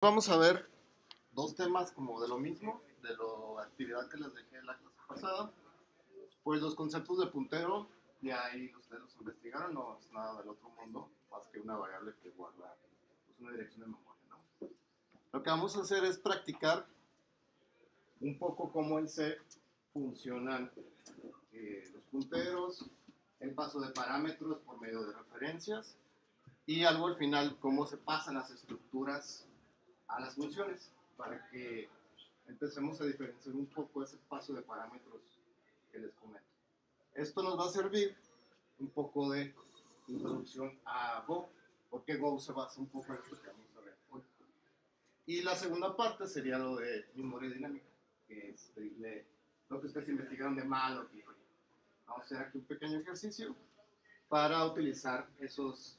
Vamos a ver dos temas como de lo mismo, de la actividad que les dejé en la clase pasada. Pues los conceptos de puntero, y ahí ustedes los investigaron, no es nada del otro mundo, más que una variable que guarda pues, una dirección de memoria, ¿no? Lo que vamos a hacer es practicar un poco cómo en C funcionan los punteros, el paso de parámetros por medio de referencias, y algo al final, cómo se pasan las estructuras a las funciones, para que empecemos a diferenciar un poco ese paso de parámetros que les comento. Esto nos va a servir un poco de introducción a Go, porque Go se basa un poco en lo que vamos a ver hoy. Y la segunda parte sería lo de memoria dinámica, que es lo que ustedes investigaron de malo. Vamos a hacer aquí un pequeño ejercicio para utilizar esos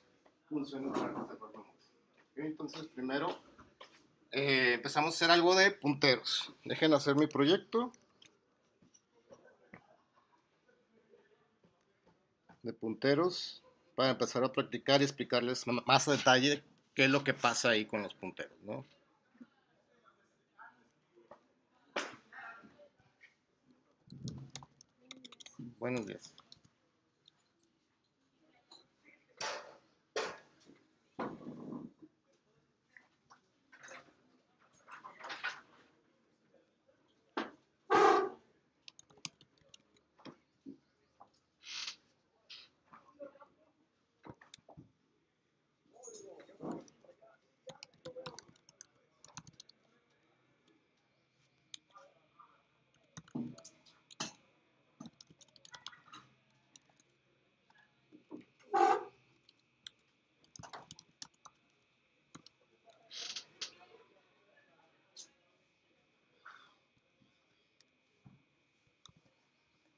funciones para reservar memoria. ¿Okay? Entonces, primero empezamos a hacer algo de punteros. Dejen hacer mi proyecto de punteros para empezar a practicar y explicarles más a detalle qué es lo que pasa ahí con los punteros, ¿no? Buenos días.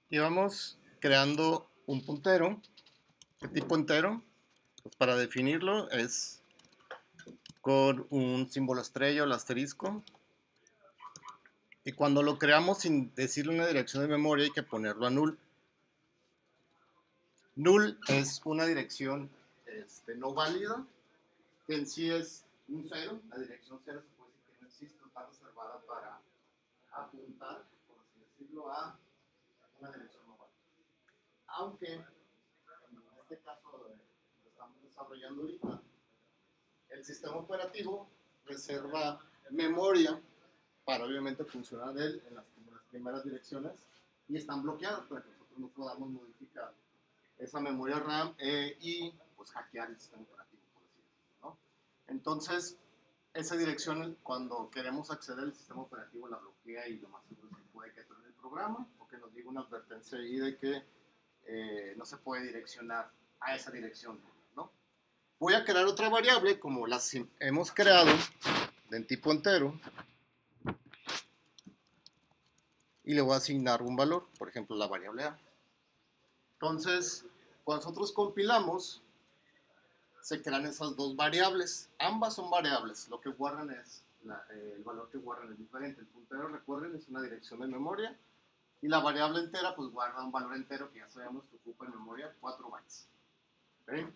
Y vamos creando un puntero. ¿Qué tipo entero? Pues para definirlo es con un símbolo estrella o el asterisco. Y cuando lo creamos sin decirle una dirección de memoria hay que ponerlo a null. Null es una dirección no válida, que en sí es un cero. La dirección cero se puede decir que no existe, está reservada para apuntar, por así decirlo, a una dirección no válida. Aunque en este caso lo estamos desarrollando ahorita, el sistema operativo reserva memoria para obviamente funcionar él en las primeras direcciones y están bloqueadas para que nosotros no podamos modificar esa memoria RAM y pues hackear el sistema operativo, por así decirlo, ¿no? Entonces, esa dirección, cuando queremos acceder al sistema operativo, la bloquea y lo más seguro es que puede que termine el programa o que nos diga una advertencia ahí de que no se puede direccionar a esa dirección, ¿no? Voy a crear otra variable como las hemos creado del tipo entero y le voy a asignar un valor, por ejemplo la variable A. Entonces, cuando nosotros compilamos, se crean esas dos variables. Ambas son variables. Lo que guardan es, el valor que guardan es diferente. El puntero, recuerden, es una dirección de memoria. Y la variable entera, pues guarda un valor entero que ya sabemos que ocupa en memoria 4 bytes. ¿Okay?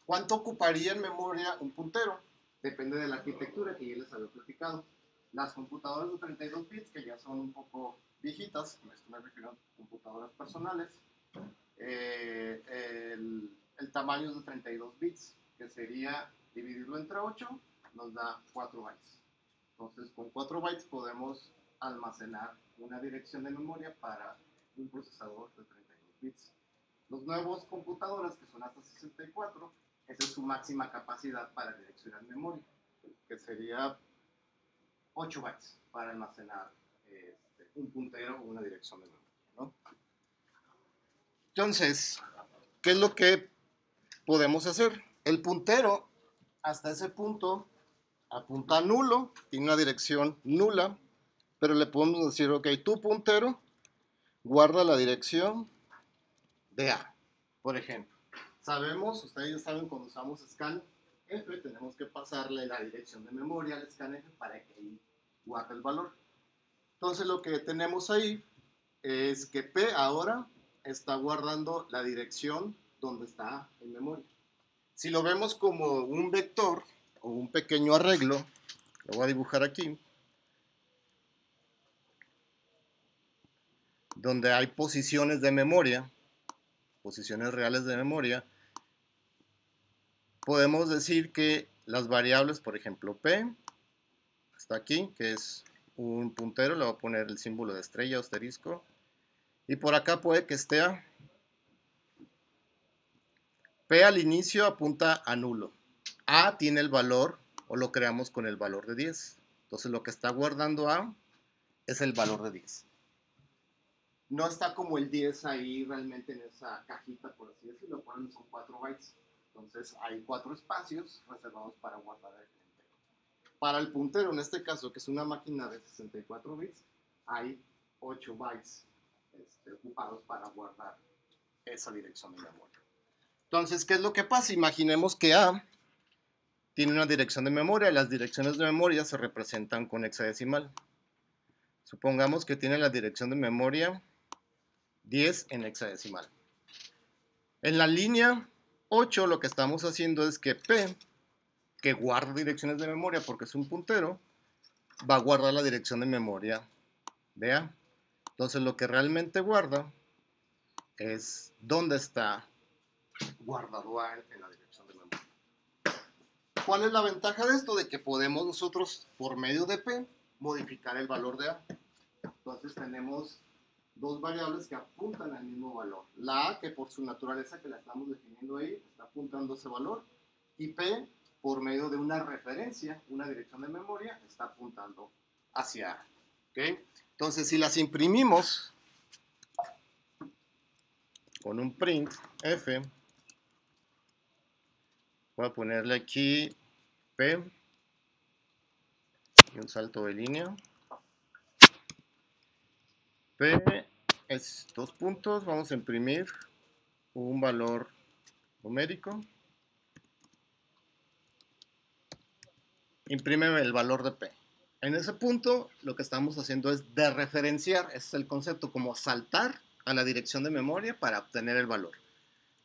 ¿Cuánto ocuparía en memoria un puntero? Depende de la arquitectura que ya les había platicado. Las computadoras de 32 bits, que ya son un poco viejitas, me refiero a computadoras personales, el tamaño es de 32 bits, que sería dividirlo entre 8, nos da 4 bytes. Entonces, con 4 bytes podemos almacenar una dirección de memoria para un procesador de 32 bits. Los nuevos computadoras, que son hasta 64, esa es su máxima capacidad para direccionar memoria, que sería 8 bytes para almacenar un puntero o una dirección de memoria, ¿no? Entonces, ¿qué es lo que podemos hacer? El puntero, hasta ese punto, apunta a nulo, tiene una dirección nula, pero le podemos decir, ok, tu puntero guarda la dirección de A, por ejemplo. Sabemos, ustedes ya saben, cuando usamos scanf, tenemos que pasarle la dirección de memoria al scanf para que ahí guarde el valor. Entonces lo que tenemos ahí es que P ahora está guardando la dirección donde está en memoria. Si lo vemos como un vector o un pequeño arreglo, lo voy a dibujar aquí, donde hay posiciones de memoria, posiciones reales de memoria, podemos decir que las variables, por ejemplo, P, está aquí, que es un puntero, le voy a poner el símbolo de estrella, asterisco, y por acá puede que esté A. P al inicio apunta a nulo. A tiene el valor, o lo creamos con el valor de 10. Entonces lo que está guardando A es el valor de 10. No está como el 10 ahí realmente en esa cajita, por así decirlo, ponen son 4 bytes. Entonces hay 4 espacios reservados para guardar el puntero. Para el puntero, en este caso, que es una máquina de 64 bits, hay 8 bytes ocupados para guardar esa dirección de memoria. Entonces, ¿qué es lo que pasa? Imaginemos que A tiene una dirección de memoria y las direcciones de memoria se representan con hexadecimal. Supongamos que tiene la dirección de memoria 10 en hexadecimal. En la línea 8 lo que estamos haciendo es que P, que guarda direcciones de memoria porque es un puntero, va a guardar la dirección de memoria de A. Entonces lo que realmente guarda es dónde está guardado A en la dirección de memoria. ¿Cuál es la ventaja de esto? De que podemos nosotros, por medio de P, modificar el valor de A. Entonces tenemos dos variables que apuntan al mismo valor. La A, que por su naturaleza que la estamos definiendo ahí, está apuntando a ese valor. Y P, por medio de una referencia, una dirección de memoria, está apuntando hacia A. ¿Okay? Entonces, si las imprimimos con un print F, voy a ponerle aquí P y un salto de línea. P es 2 puntos, vamos a imprimir un valor numérico. Imprímeme el valor de P. En ese punto lo que estamos haciendo es dereferenciar, ese es el concepto, como saltar a la dirección de memoria para obtener el valor.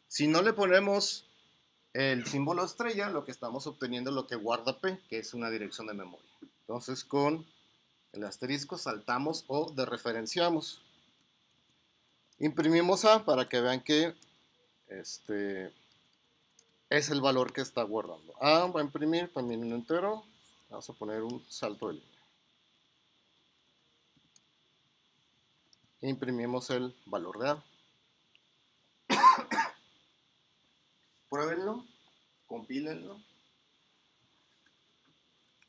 Si no le ponemos el símbolo estrella, lo que estamos obteniendo es lo que guarda P, que es una dirección de memoria. Entonces con el asterisco saltamos o dereferenciamos. Imprimimos A para que vean que es el valor que está guardando. A va a imprimir también un entero. Vamos a poner un salto de línea. Imprimimos el valor de A. Pruébenlo, compílenlo.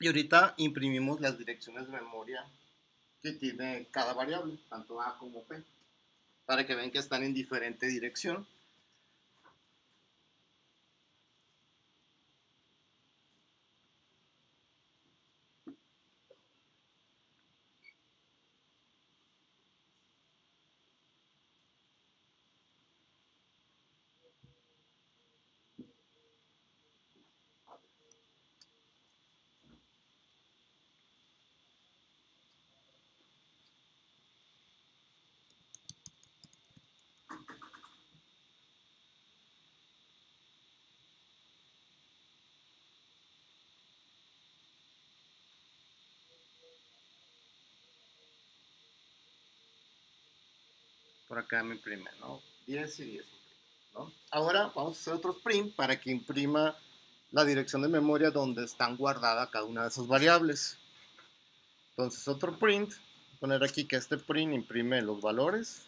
Y ahorita imprimimos las direcciones de memoria que tiene cada variable, tanto A como P, para que vean que están en diferente dirección. Por acá me imprime, ¿no? 10 y 10, ¿no? Ahora vamos a hacer otro print para que imprima la dirección de memoria donde están guardadas cada una de esas variables. Entonces otro print, poner aquí que este print imprime los valores.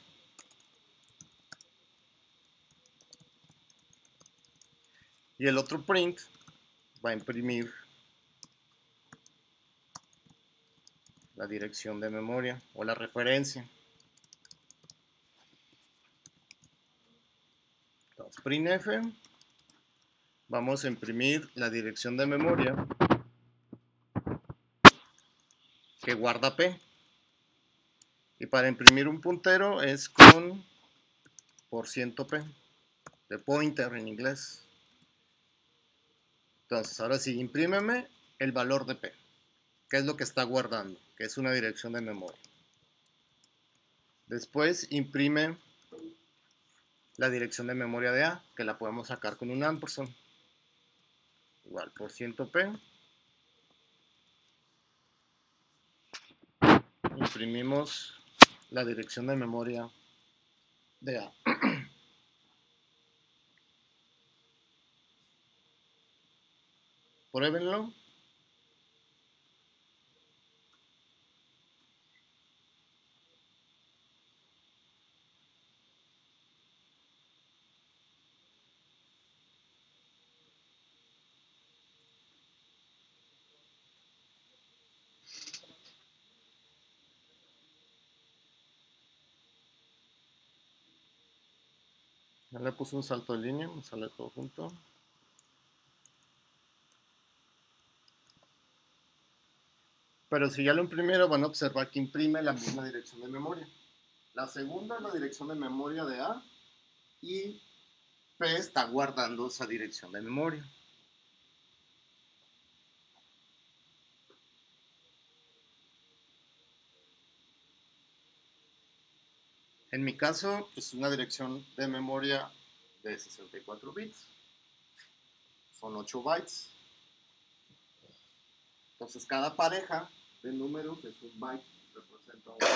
Y el otro print va a imprimir la dirección de memoria o la referencia. Entonces, printf, vamos a imprimir la dirección de memoria que guarda P. Y para imprimir un puntero es con %P, de pointer en inglés. Entonces, ahora sí, imprímeme el valor de P, que es lo que está guardando, que es una dirección de memoria. Después imprime la dirección de memoria de A, que la podemos sacar con un ampersand. Igual, %P. imprimimos la dirección de memoria de A. Pruébenlo. Ya le puse un salto de línea, me sale todo junto. Pero si ya lo imprimieron, van a observar que imprime la misma dirección de memoria. La segunda es la dirección de memoria de A y P está guardando esa dirección de memoria. En mi caso, es una dirección de memoria de 64 bits. Son 8 bytes. Entonces, cada pareja de números es un byte, representa un byte.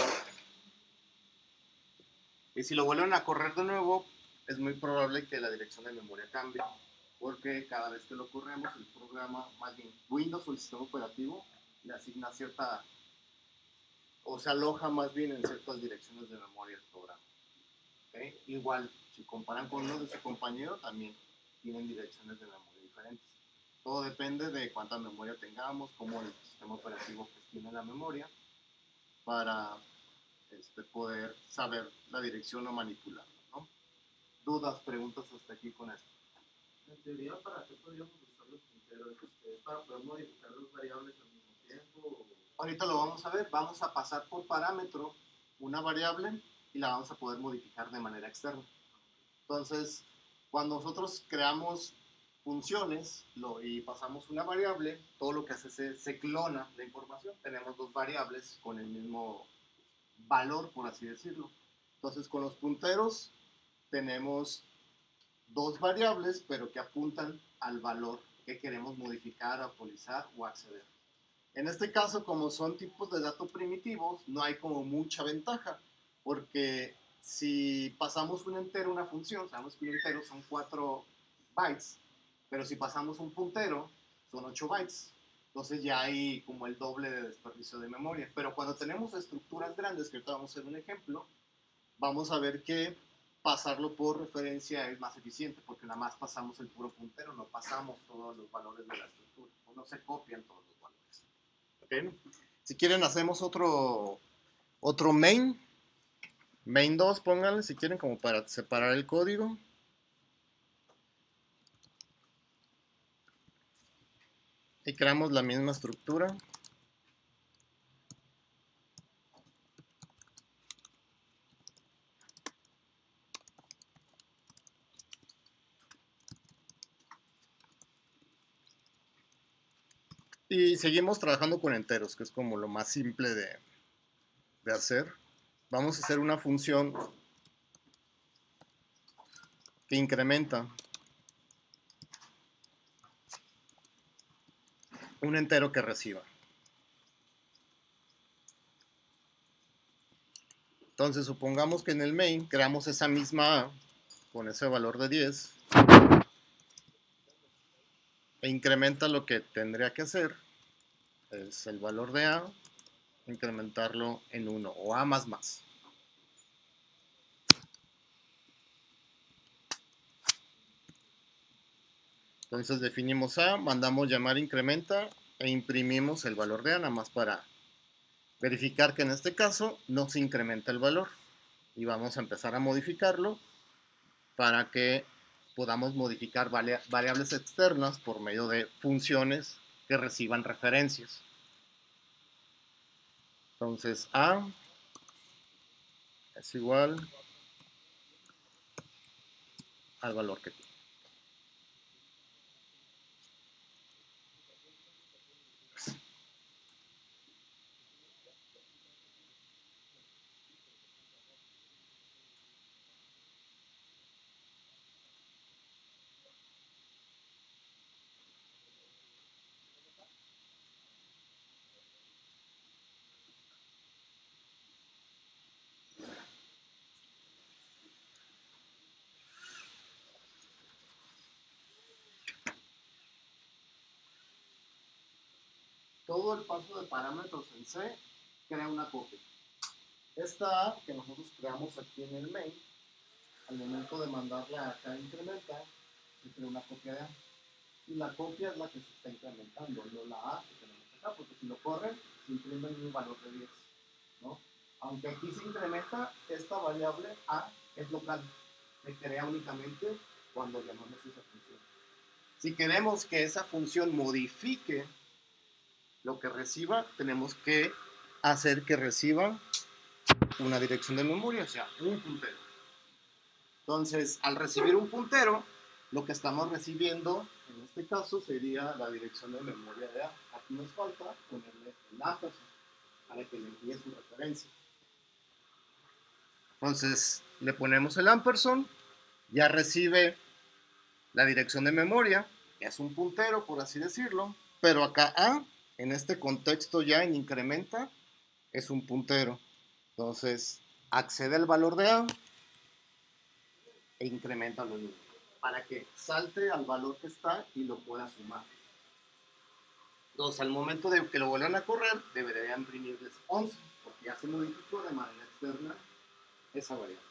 Y si lo vuelven a correr de nuevo, es muy probable que la dirección de memoria cambie, porque cada vez que lo corremos, el programa, más bien Windows o el sistema operativo, le asigna cierta, o se aloja más bien en ciertas direcciones de memoria del programa. ¿Okay? Igual, si comparan con uno de su compañero, también tienen direcciones de memoria diferentes. Todo depende de cuánta memoria tengamos, cómo el sistema operativo gestione la memoria, para poder saber la dirección o manipularla, ¿no? ¿Dudas, preguntas hasta aquí con esto? En teoría, ¿para qué podríamos usar los punteros? ¿Para poder modificar las variables al mismo tiempo? Ahorita lo vamos a ver. Vamos a pasar por parámetro una variable y la vamos a poder modificar de manera externa. Entonces, cuando nosotros creamos funciones y pasamos una variable, todo lo que hace se clona la información. Tenemos dos variables con el mismo valor, por así decirlo. Entonces, con los punteros tenemos dos variables, pero que apuntan al valor que queremos modificar, actualizar o acceder. En este caso, como son tipos de datos primitivos, no hay como mucha ventaja, porque si pasamos un entero a una función, sabemos que un entero son 4 bytes, pero si pasamos un puntero, son 8 bytes. Entonces ya hay como el doble de desperdicio de memoria. Pero cuando tenemos estructuras grandes, que ahorita vamos a hacer un ejemplo, vamos a ver que pasarlo por referencia es más eficiente, porque nada más pasamos el puro puntero, no pasamos todos los valores de la estructura, o no se copian todos los valores. ¿Okay? Si quieren hacemos otro main 2, pónganle si quieren, como para separar el código. Y creamos la misma estructura. Y seguimos trabajando con enteros, que es como lo más simple de hacer. Vamos a hacer una función que incrementa un entero que reciba. Entonces, supongamos que en el main creamos esa misma A con ese valor de 10 e incrementa lo que tendría que hacer, es el valor de A, incrementarlo en 1 o A más más. Entonces definimos A, mandamos llamar incrementa e imprimimos el valor de A, nada más para verificar que en este caso no se incrementa el valor. Y vamos a empezar a modificarlo para que podamos modificar variables externas por medio de funciones que reciban referencias. Entonces A es igual al valor que tiene. todo el paso de parámetros en C crea una copia. Esta A que nosotros creamos aquí en el main, al momento de mandarla acá a incrementar, se crea una copia de A. Y la copia es la que se está incrementando, no la A que tenemos acá, porque si lo corren, se imprime un valor de 10, ¿no? Aunque aquí se incrementa, esta variable A es local, se crea únicamente cuando llamamos esa función. Si queremos que esa función modifique lo que reciba, tenemos que hacer que reciba una dirección de memoria, o sea, un puntero. Entonces, al recibir un puntero, lo que estamos recibiendo, en este caso, sería la dirección de memoria de A. Aquí nos falta ponerle el ampersand para que le envíe su referencia. Entonces, le ponemos el ampersand, ya recibe la dirección de memoria, es un puntero, por así decirlo, pero acá A, en este contexto ya en incrementa, es un puntero. Entonces, accede al valor de A e incrementa lo mismo, para que salte al valor que está y lo pueda sumar. Entonces, al momento de que lo vuelvan a correr, debería imprimirles 11, porque ya se modificó de manera externa esa variable.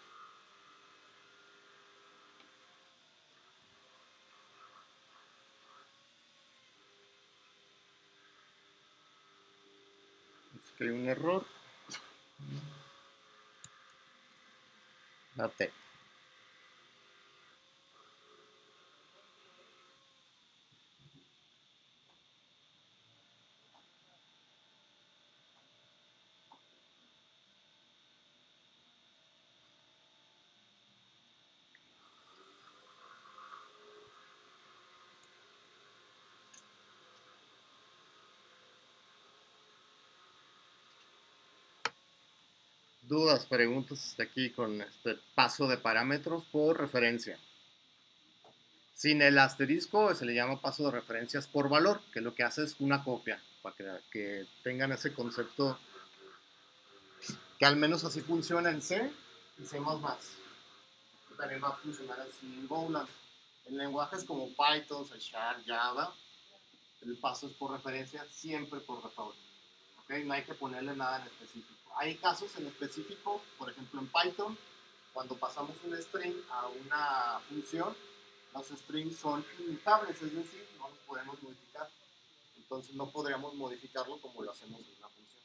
Es que hay un error. La T. Dudas, preguntas hasta aquí con este paso de parámetros por referencia. Sin el asterisco se le llama paso de referencias por valor, que lo que hace es una copia, para que tengan ese concepto, que al menos así funciona en C y C++. También va a funcionar así en Golang. En lenguajes como Python, C#, Java, el paso es por referencia, siempre por default. ¿Okay? No hay que ponerle nada en específico. Hay casos en específico, por ejemplo en Python, cuando pasamos un string a una función, los strings son inmutables, es decir, no los podemos modificar. Entonces no podríamos modificarlo como lo hacemos en una función.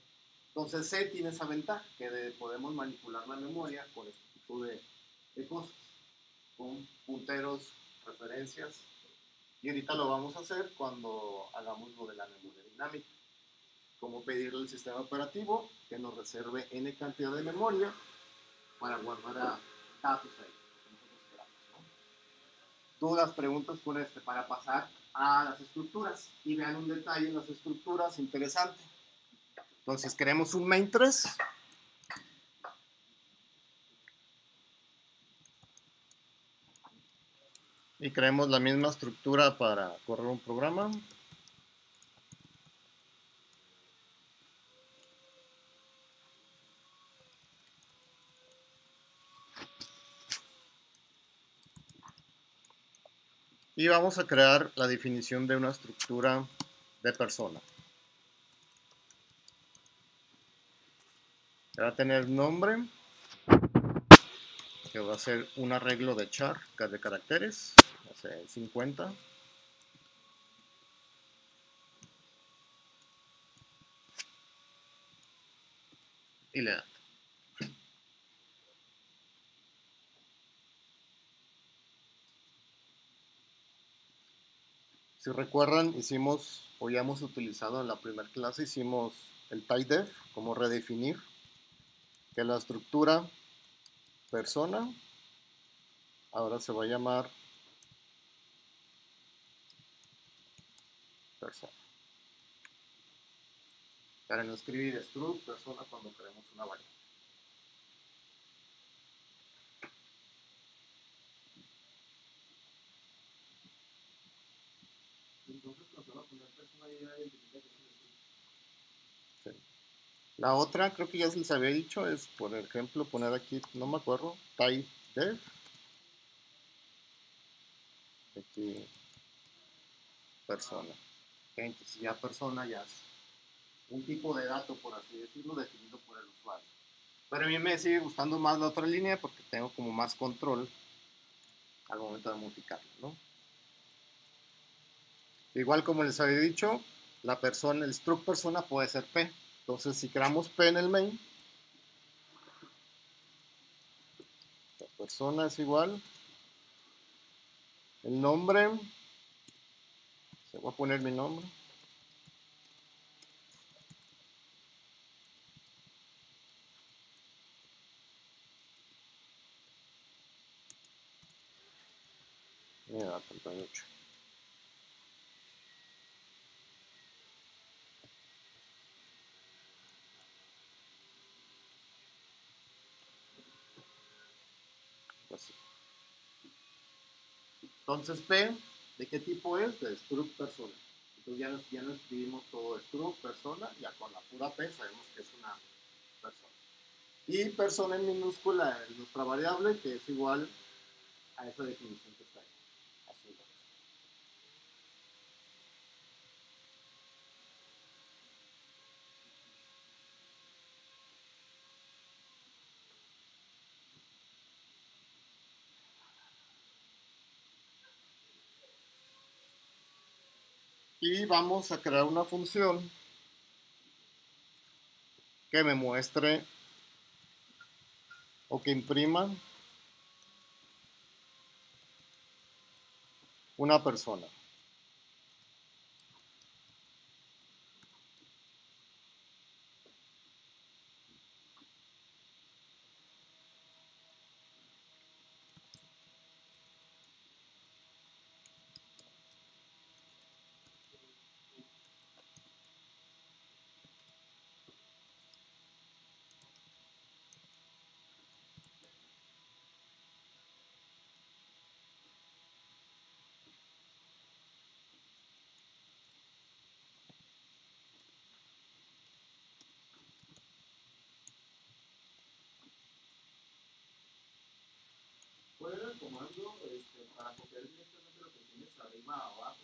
Entonces C tiene esa ventaja, que podemos manipular la memoria con este tipo de cosas, con punteros, referencias, y ahorita lo vamos a hacer cuando hagamos lo de la memoria dinámica. Como pedirle al sistema operativo que nos reserve n cantidad de memoria para guardar a datos ahí. Dudas, preguntas con para pasar a las estructuras y vean un detalle en las estructuras interesante. Entonces creemos un main 3 y creemos la misma estructura para correr un programa. Y vamos a crear la definición de una estructura de persona. Va a tener nombre, que va a ser un arreglo de char de caracteres, va a ser 50. Y le da. Si recuerdan, hicimos, o ya hemos utilizado en la primera clase, hicimos el typedef, como redefinir que la estructura persona ahora se va a llamar persona. Para no escribir struct persona cuando creemos una variable. Entonces, cuando se va a poner persona, ya identifica que es un Sí. La otra, creo que ya se les había dicho, es, por ejemplo, poner aquí, no me acuerdo, typedef. Aquí, persona. Entonces ya persona ya es un tipo de dato, por así decirlo, definido por el usuario. Pero a mí me sigue gustando más la otra línea porque tengo como más control al momento de modificarlo, ¿no? Igual como les había dicho, la persona, el struct persona puede ser P. Entonces, si creamos P en el main, la persona es igual, el nombre, se va a poner mi nombre, mira, 38. Así. Entonces, P, ¿de qué tipo es? De struct persona. Entonces ya nos escribimos todo struct persona, ya con la pura P sabemos que es una persona. Y persona en minúscula es nuestra variable, que es igual a esa definición que está ahí. Así es. Y vamos a crear una función que me muestre o que imprima una persona. ¿Cuál era el comando para copiar directamente lo que tienes arriba o abajo?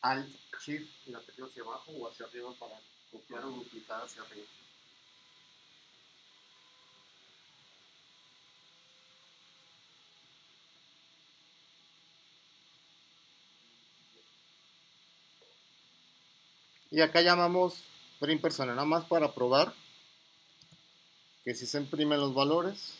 Alt, Shift y la tecla hacia abajo o hacia arriba para copiar o duplicar hacia arriba. Y acá llamamos print persona, nada más para probar que si se imprimen los valores.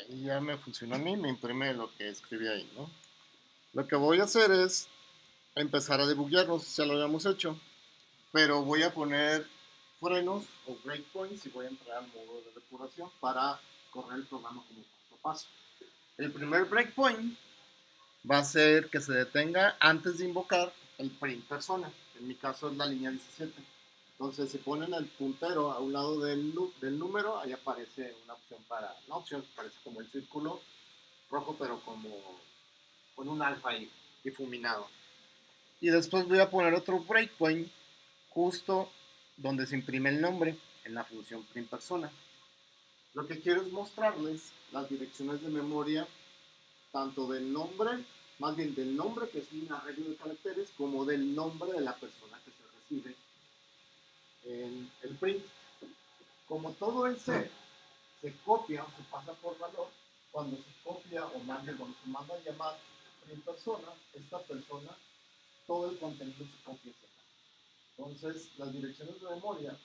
Y ya me funcionó a mí, me imprime lo que escribí ahí, ¿no? Lo que voy a hacer es empezar a debuguear, no sé si ya lo habíamos hecho, pero voy a poner frenos o breakpoints y voy a entrar al modo de depuración para correr el programa como paso a paso. El primer breakpoint va a ser que se detenga antes de invocar el print persona. En mi caso es la línea 17. Entonces, si ponen el puntero a un lado del número, ahí aparece una opción no opción, parece como el círculo rojo, pero como con un alfa ahí, difuminado. Y después voy a poner otro breakpoint justo donde se imprime el nombre en la función print persona. Lo que quiero es mostrarles las direcciones de memoria tanto del nombre, más bien del nombre que es un arreglo de caracteres, como del nombre de la persona que se recibe en el print. Como todo en C se copia o se pasa por valor, cuando se copia o manda, cuando se manda a llamar print persona, esta persona, todo el contenido se copia hacia acá. Entonces, las direcciones de memoria,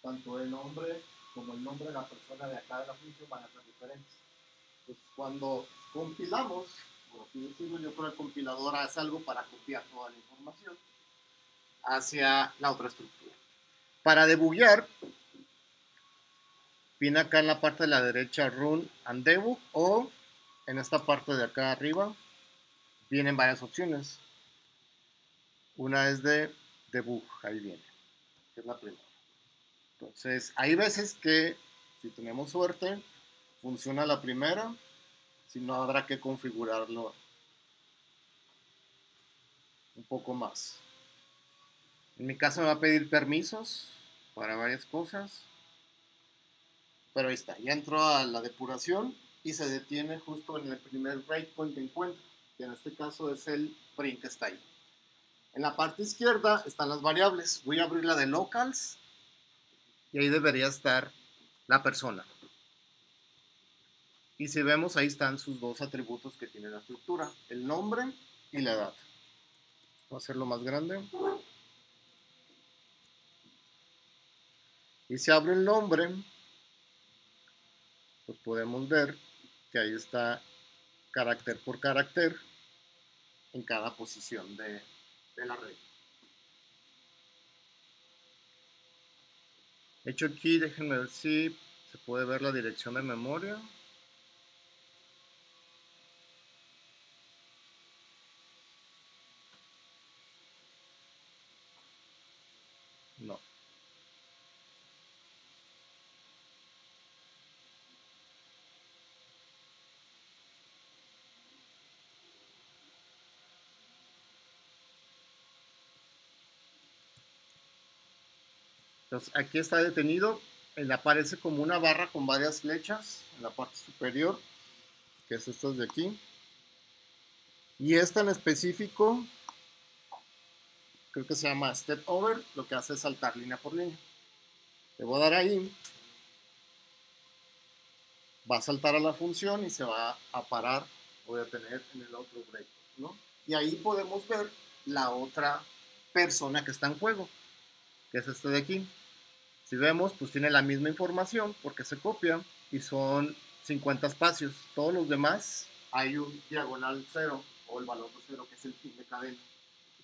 tanto el nombre como el nombre de la persona de acá de la función van a ser diferentes. Pues cuando compilamos, por así decirlo, yo creo que el compilador hace algo para copiar toda la información hacia la otra estructura. Para debuguear, viene acá en la parte de la derecha Run and Debug, o en esta parte de acá arriba vienen varias opciones. Una es de debug, ahí viene, que es la primera. Entonces, hay veces que, si tenemos suerte, funciona la primera, si no habrá que configurarlo un poco más. En mi caso me va a pedir permisos para varias cosas, pero ahí está, ya entró a la depuración y se detiene justo en el primer breakpoint que encuentra, que en este caso es el print que está ahí. En la parte izquierda están las variables. Voy a abrir la de locals y ahí debería estar la persona. Y si vemos, ahí están sus dos atributos que tiene la estructura, el nombre y la edad. Voy a hacerlo más grande. Y si abro el nombre, pues podemos ver que ahí está carácter por carácter en cada posición de la red. De hecho aquí, déjenme ver si se puede ver la dirección de memoria. No. Entonces aquí está detenido, le aparece como una barra con varias flechas en la parte superior, que es estas de aquí. Y esta en específico, creo que se llama Step Over, lo que hace es saltar línea por línea. Le voy a dar ahí, va a saltar a la función y se va a parar o detener en el otro break, ¿no? Y ahí podemos ver la otra persona que está en juego, que es este de aquí. Si vemos, pues tiene la misma información porque se copia y son 50 espacios. Todos los demás hay un diagonal 0 o el valor de 0 que es el fin de cadena.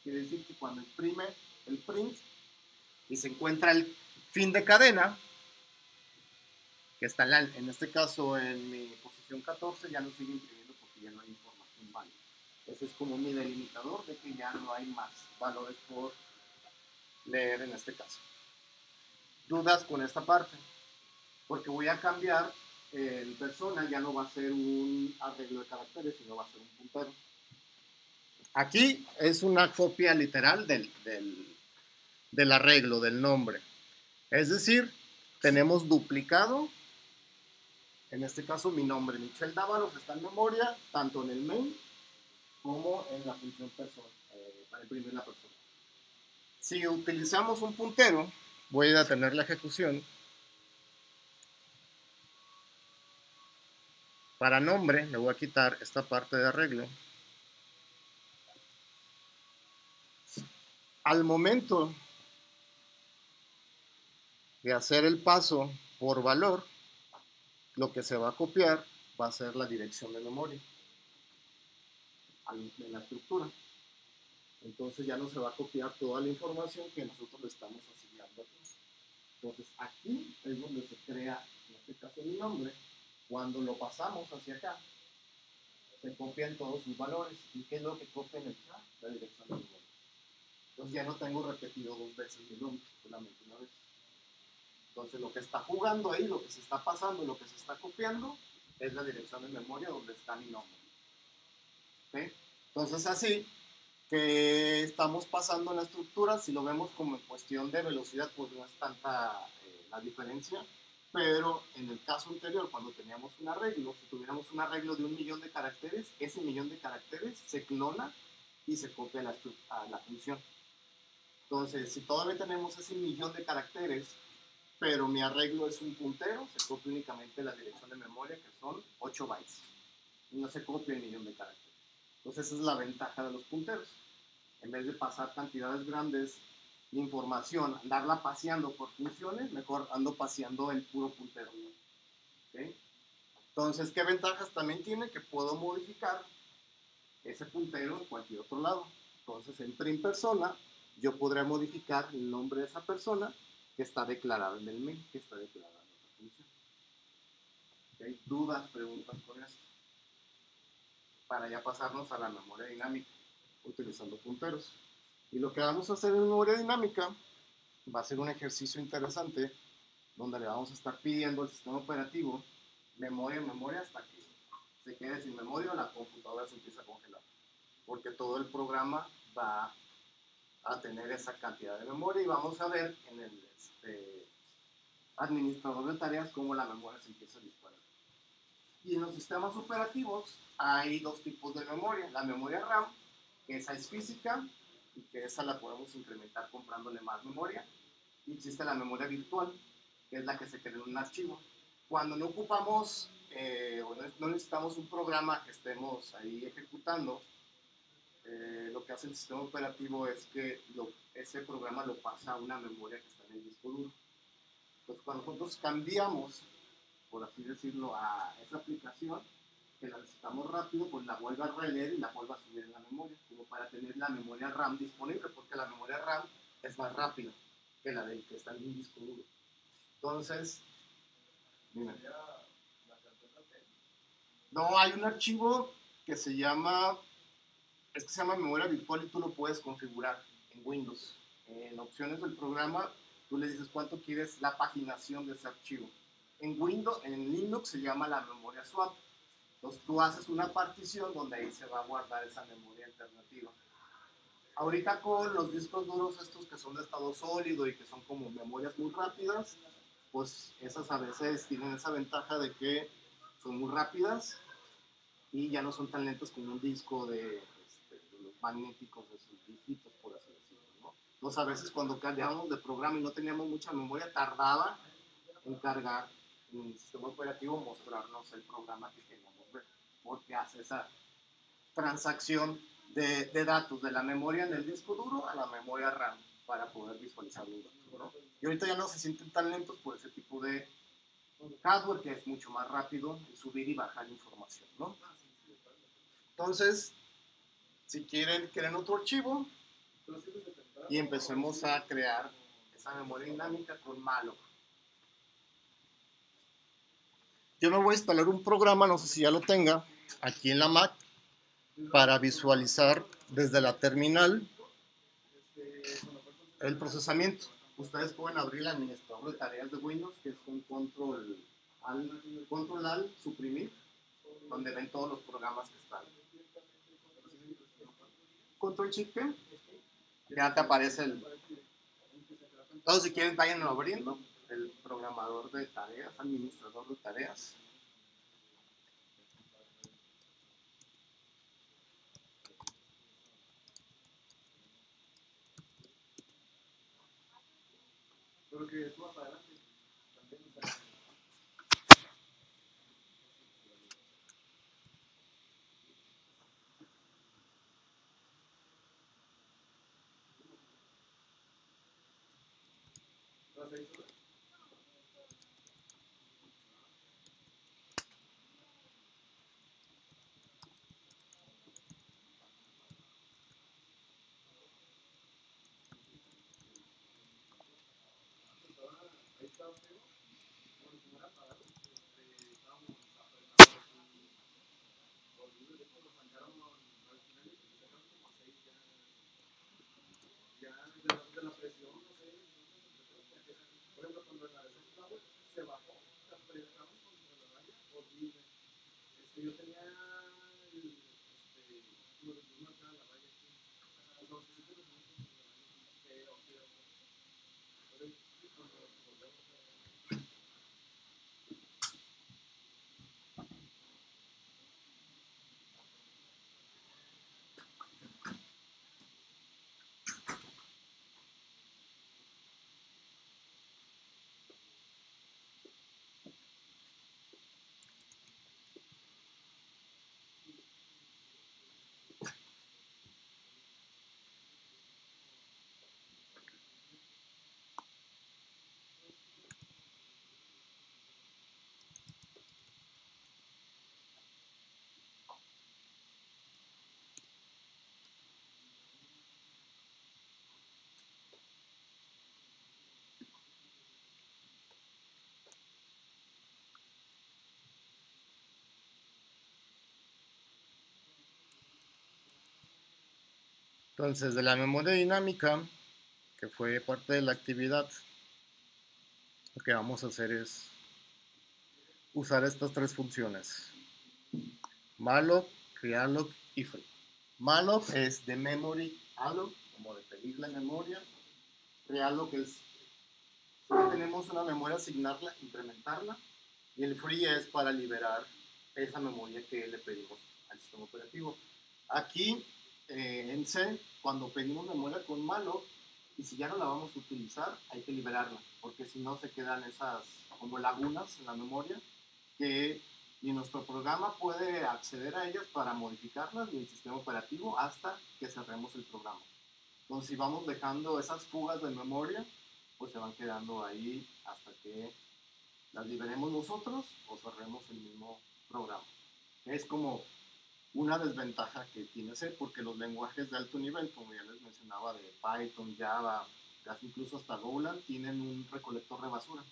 Quiere decir que cuando imprime el print y se encuentra el fin de cadena, que está en este caso en mi posición 14, ya no sigue imprimiendo porque ya no hay información válida. Ese es como mi delimitador de que ya no hay más valores por leer en este caso. Dudas con esta parte, porque voy a cambiar el persona, ya no va a ser un arreglo de caracteres, sino va a ser un puntero. Aquí es una copia literal del arreglo, del nombre. Es decir, tenemos duplicado, en este caso mi nombre, Michelle Dávalos, está en memoria, tanto en el main como en la función persona, para imprimir la persona. Si utilizamos un puntero, voy a detener la ejecución. Para nombre, le voy a quitar esta parte de arreglo. Al momento de hacer el paso por valor, lo que se va a copiar va a ser la dirección de memoria en la estructura. Entonces ya no se va a copiar toda la información que nosotros le estamos asignando aquí. Entonces aquí es donde se crea, en este caso, mi nombre. Cuando lo pasamos hacia acá, se copian todos sus valores. ¿Y qué es lo que copia en el chat? La dirección de memoria. Entonces ya no tengo repetido 2 veces mi nombre, solamente una vez. Entonces lo que está jugando ahí, lo que se está pasando, lo que se está copiando, es la dirección de memoria donde está mi nombre. ¿Okay? Entonces así que estamos pasando la estructura, si lo vemos como en cuestión de velocidad, pues no es tanta la diferencia, pero en el caso anterior, cuando teníamos un arreglo, si tuviéramos un arreglo de 1.000.000 de caracteres, ese 1.000.000 de caracteres se clona y se copia a la función. Entonces, si todavía tenemos ese 1.000.000 de caracteres, pero mi arreglo es un puntero, se copia únicamente la dirección de memoria, que son 8 bytes, y no se copia el 1.000.000 de caracteres. Entonces, esa es la ventaja de los punteros. En vez de pasar cantidades grandes de información, andarla paseando por funciones, mejor ando paseando el puro puntero. ¿Okay? Entonces, ¿qué ventajas también tiene? Que puedo modificar ese puntero en cualquier otro lado. Entonces, en prim persona, yo podré modificar el nombre de esa persona que está declarado en el mail, que está declarado en esa función. ¿Okay? ¿Dudas, preguntas con esto? Para ya pasarnos a la memoria dinámica, utilizando punteros. Y lo que vamos a hacer en memoria dinámica va a ser un ejercicio interesante donde le vamos a estar pidiendo al sistema operativo memoria hasta que se quede sin memoria o la computadora se empieza a congelar. Porque todo el programa va a tener esa cantidad de memoria y vamos a ver en el administrador de tareas cómo la memoria se empieza a disparar. Y en los sistemas operativos hay 2 tipos de memoria. La memoria RAM, que esa es física y que esa la podemos incrementar comprándole más memoria. Y existe la memoria virtual, que es la que se crea en un archivo. Cuando no ocupamos o no necesitamos un programa que estemos ahí ejecutando, lo que hace el sistema operativo es que ese programa lo pasa a una memoria que está en el disco duro. Entonces, cuando nosotros cambiamos, por así decirlo, a esa aplicación, que la necesitamos rápido, pues la vuelve a releer y la vuelve a subir en la memoria, como para tener la memoria RAM disponible, porque la memoria RAM es más rápida que la del que está en un disco duro. Entonces, dime. No, hay un archivo que se llama memoria virtual y tú lo puedes configurar en Windows. En opciones del programa, tú le dices cuánto quieres la paginación de ese archivo. En Windows, en Linux se llama la memoria swap. Entonces tú haces una partición donde ahí se va a guardar esa memoria alternativa. Ahorita con los discos duros estos que son de estado sólido y que son como memorias muy rápidas, pues esas a veces tienen esa ventaja de que son muy rápidas y ya no son tan lentas como un disco de los magnéticos de sus dígitos, por así decirlo, ¿no? Entonces a veces cuando cambiábamos de programa y no teníamos mucha memoria, tardaba en cargar en el sistema operativo mostrarnos el programa que queríamos ver, porque hace esa transacción de datos de la memoria en el disco duro a la memoria RAM para poder visualizar los datos, ¿no? Y ahorita ya no se sienten tan lentos por ese tipo de hardware que es mucho más rápido en subir y bajar información, ¿no? Entonces, si quieren, creen otro archivo y empecemos a crear esa memoria dinámica con malloc. Yo me voy a instalar un programa, no sé si ya lo tenga, aquí en la Mac, para visualizar desde la terminal el procesamiento. Ustedes pueden abrir el administrador de tareas de Windows, que es un control al suprimir, donde ven todos los programas que están. Control shift, ya te aparece el... Todos si quieren vayan abriendo el programador de tareas, administrador de tareas. Creo que es más adelante. También está. ¿Vas a ir solo? Ahí está feo. Bueno, como era para estábamos apretando los libros, de hecho lo sacaron al final y se sacaron como a 6 ya de la presión, no sé, porque, por ejemplo, cuando la vez octavo se bajó, la presión contra la valla, horrible. Yo tenía como que se marcaba la valla aquí, los sitios de contra la valla, feo, feo. Entonces, cuando volvemos a Entonces, de la memoria dinámica, que fue parte de la actividad, lo que vamos a hacer es usar estas tres funciones: malloc, crealloc y free. Malloc es de memory alloc, como de pedir la memoria. Crealloc es si tenemos una memoria, asignarla, incrementarla. Y el free es para liberar esa memoria que le pedimos al sistema operativo. Aquí en C, cuando pedimos memoria con malloc, y si ya no la vamos a utilizar, hay que liberarla, porque si no se quedan esas como lagunas en la memoria que ni nuestro programa puede acceder a ellas para modificarlas, ni el sistema operativo, hasta que cerremos el programa. Entonces, si vamos dejando esas fugas de memoria, pues se van quedando ahí hasta que las liberemos nosotros o cerremos el mismo programa. Es como una desventaja que tiene C, porque los lenguajes de alto nivel, como ya les mencionaba, de Python, Java, casi incluso hasta Golang, tienen un recolector de basura.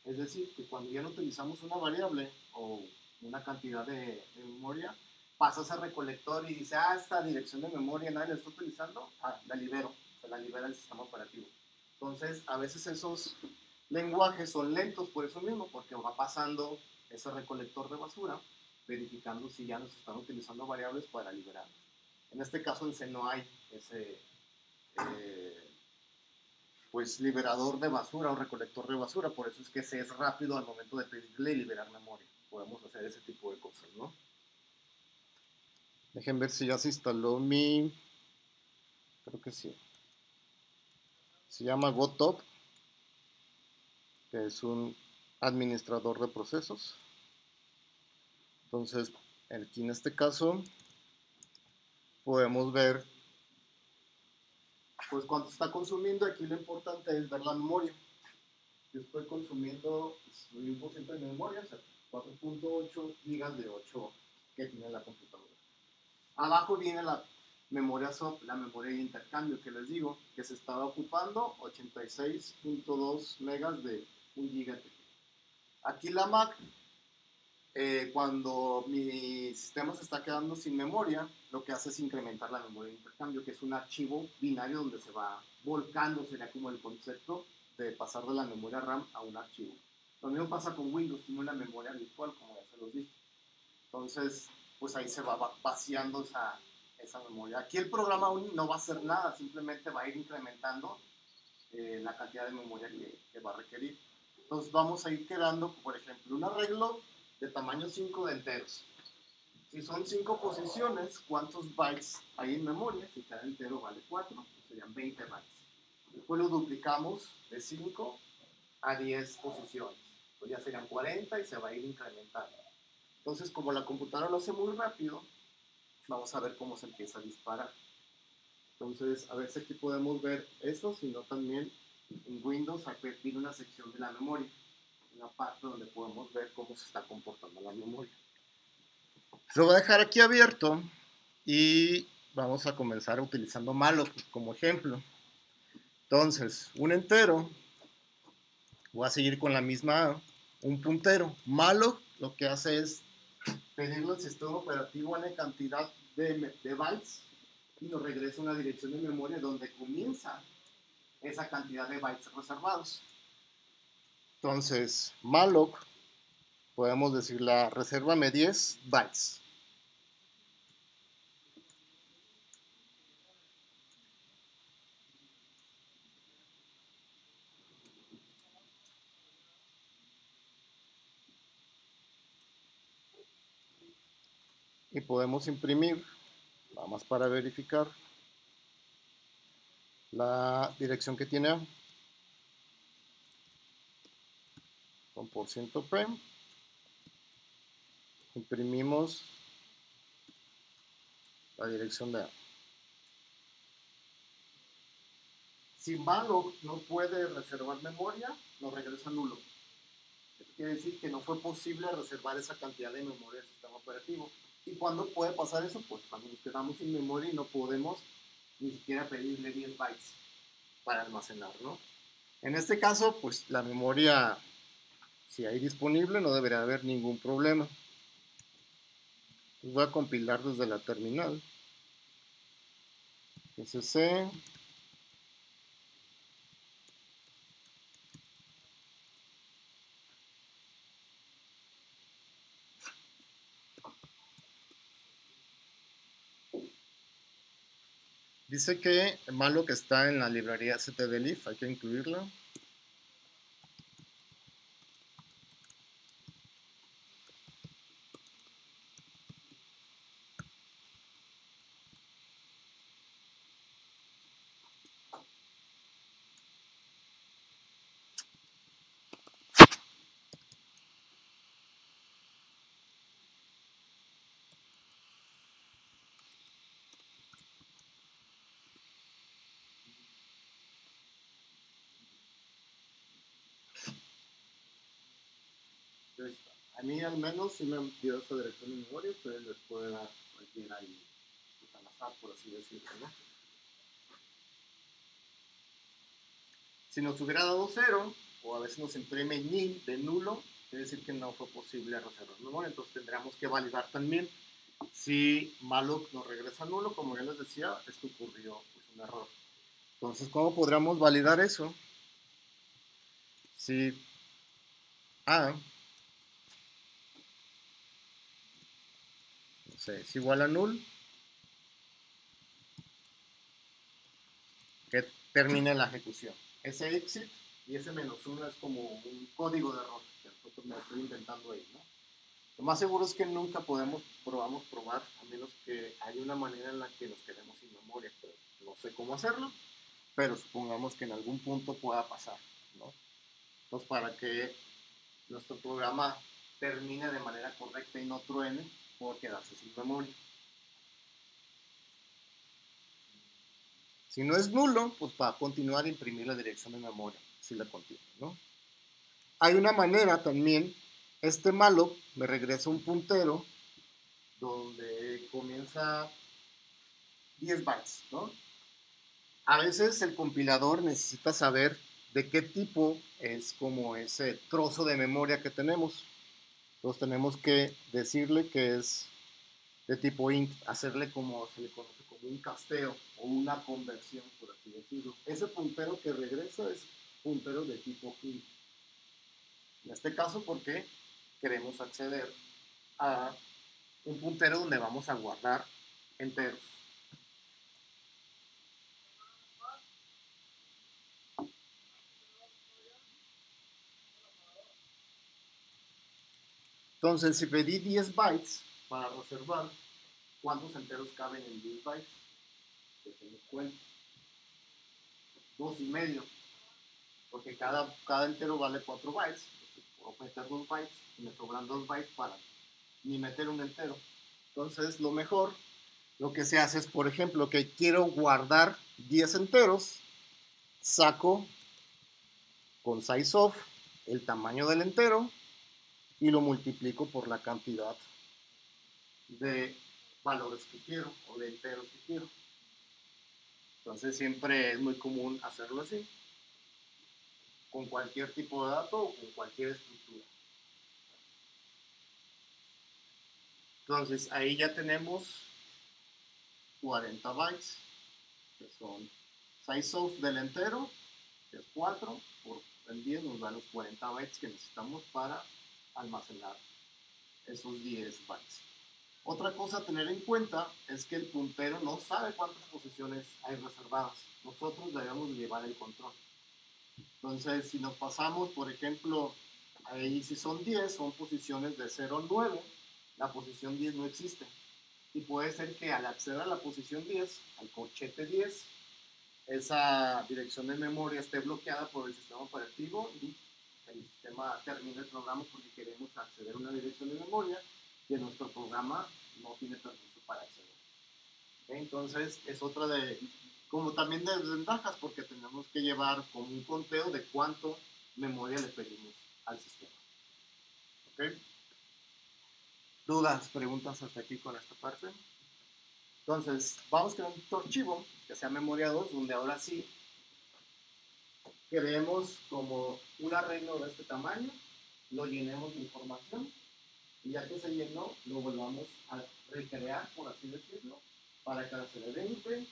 Es decir, que cuando ya no utilizamos una variable o una cantidad de memoria, pasa a ese recolector y dice, esta dirección de memoria nadie la está utilizando, la libero, se la libera el sistema operativo. Entonces, a veces esos lenguajes son lentos por eso mismo, porque va pasando ese recolector de basura, verificando si ya nos están utilizando variables para liberarlas. En este caso en C no hay ese pues liberador de basura o recolector de basura, por eso es que C es rápido al momento de pedirle y liberar memoria. Podemos hacer ese tipo de cosas, ¿no? Dejen ver si ya se instaló mi... Creo que sí. Se llama GoTop, que es un administrador de procesos. Entonces, aquí en este caso, podemos ver pues cuánto está consumiendo. Aquí lo importante es ver la memoria. Yo estoy consumiendo 1% de memoria, o sea, 4.8 gigas de 8 que tiene la computadora. Abajo viene la memoria SOP, la memoria de intercambio que les digo, que se estaba ocupando 86.2 megas de 1 giga. Aquí la Mac, cuando mi sistema se está quedando sin memoria, lo que hace es incrementar la memoria de intercambio, que es un archivo binario donde se va volcando, sería como el concepto de pasar de la memoria RAM a un archivo. Lo mismo pasa con Windows, tiene una memoria virtual, como ya se los dije. Entonces, pues ahí se va vaciando esa memoria. Aquí el programa aún no va a hacer nada, simplemente va a ir incrementando la cantidad de memoria que va a requerir. Entonces vamos a ir quedando, por ejemplo, un arreglo de tamaño 5 de enteros. Si son 5 posiciones, ¿cuántos bytes hay en memoria? Si cada entero vale 4, pues serían 20 bytes. Después lo duplicamos de 5 a 10 posiciones. Pues ya serían 40 y se va a ir incrementando. Entonces, como la computadora lo hace muy rápido, vamos a ver cómo se empieza a disparar. Entonces, a ver si aquí podemos ver eso, sino también en Windows tiene una sección de la memoria, una parte donde podemos ver cómo se está comportando la memoria. Lo voy a dejar aquí abierto y vamos a comenzar utilizando malloc como ejemplo. Entonces, un entero, voy a seguir con la misma, un puntero. Malloc lo que hace es pedirle al sistema operativo una cantidad de bytes y nos regresa una dirección de memoria donde comienza esa cantidad de bytes reservados. Entonces, malloc, podemos decirle, resérvame 10 bytes. Y podemos imprimir, nada más para verificar, la dirección que tiene A. Con %p. Imprimimos la dirección de A. Si malloc no puede reservar memoria, nos regresa nulo. Esto quiere decir que no fue posible reservar esa cantidad de memoria del sistema operativo. ¿Y cuándo puede pasar eso? Pues cuando nos quedamos sin memoria y no podemos ni siquiera pedirle 10 bytes para almacenar, ¿no? En este caso, pues la memoria, si hay disponible, no debería haber ningún problema. Voy a compilar desde la terminal. SC. Dice que malloc está en la librería stdlib, hay que incluirla. Entonces, a mí al menos sí me dio esa dirección de memoria, pero les puede dar cualquiera ahí, pues, al azar, por así decirlo, ¿no? Si nos hubiera dado 0, o a veces nos imprime nil de nulo, quiere decir que no fue posible reservar memoria. Entonces tendríamos que validar también si malloc nos regresa nulo. Como ya les decía, esto ocurrió, pues, un error. Entonces, ¿cómo podríamos validar eso? Si A, no sé, es igual a null, que termine la ejecución. Ese exit y ese -1 es como un código de error que nosotros me estoy inventando ahí, ¿no? Lo más seguro es que nunca probamos probar, a menos que haya una manera en la que nos quedemos sin memoria, pero no sé cómo hacerlo, pero supongamos que en algún punto pueda pasar, ¿no? Entonces, para que nuestro programa termine de manera correcta y no truene por quedarse sin memoria. Si no es nulo, pues va a continuar a imprimir la dirección de memoria, si la contiene, ¿no? Hay una manera también, este malloc me regresa un puntero Donde comienza 10 bytes, ¿no? A veces el compilador necesita saber de qué tipo es como ese trozo de memoria que tenemos. Entonces tenemos que decirle que es de tipo int, Hacerle como se le conoce como un casteo o una conversión, por así decirlo. Ese puntero que regresa es puntero de tipo int. En este caso, porque queremos acceder a un puntero donde vamos a guardar enteros. Entonces, si pedí 10 bytes, Para reservar, ¿cuántos enteros caben en 10 bytes? Que se nos cuenta. 2,5. Porque cada entero vale 4 bytes. Entonces, puedo meter 2 bytes y me sobran 2 bytes para ni meter un entero. entonces lo mejor, lo que se hace es, por ejemplo, que quiero guardar 10 enteros, saco con sizeof el tamaño del entero y lo multiplico por la cantidad De valores que quiero o de enteros que quiero. Entonces siempre es muy común hacerlo así. Con cualquier tipo de dato o con cualquier estructura. Entonces ahí ya tenemos 40 bytes, que son sizeof del entero que es 4 por el 10 nos da los 40 bytes que necesitamos para almacenar esos 10 bytes. Otra cosa a tener en cuenta es que el puntero no sabe cuántas posiciones hay reservadas. Nosotros debemos llevar el control. Entonces, si nos pasamos, por ejemplo, ahí si son 10, son posiciones de 0 a 9, la posición 10 no existe. Y puede ser que al acceder a la posición 10, al corchete 10, esa dirección de memoria esté bloqueada por el sistema operativo y el sistema termina el programa porque queremos acceder a una dirección de memoria que nuestro programa no tiene permiso para acceder. ¿Okay? Entonces, es otra de, como también de desventajas, porque tenemos que llevar como un conteo de cuánto memoria le pedimos al sistema. ¿Okay? ¿Dudas, preguntas hasta aquí con esta parte? Entonces, vamos a crear un archivo que sea memoria 2, donde ahora sí creemos como un arreglo de este tamaño, lo llenemos de información y ya que se llenó, lo volvamos a recrear, por así decirlo, para que se de 20,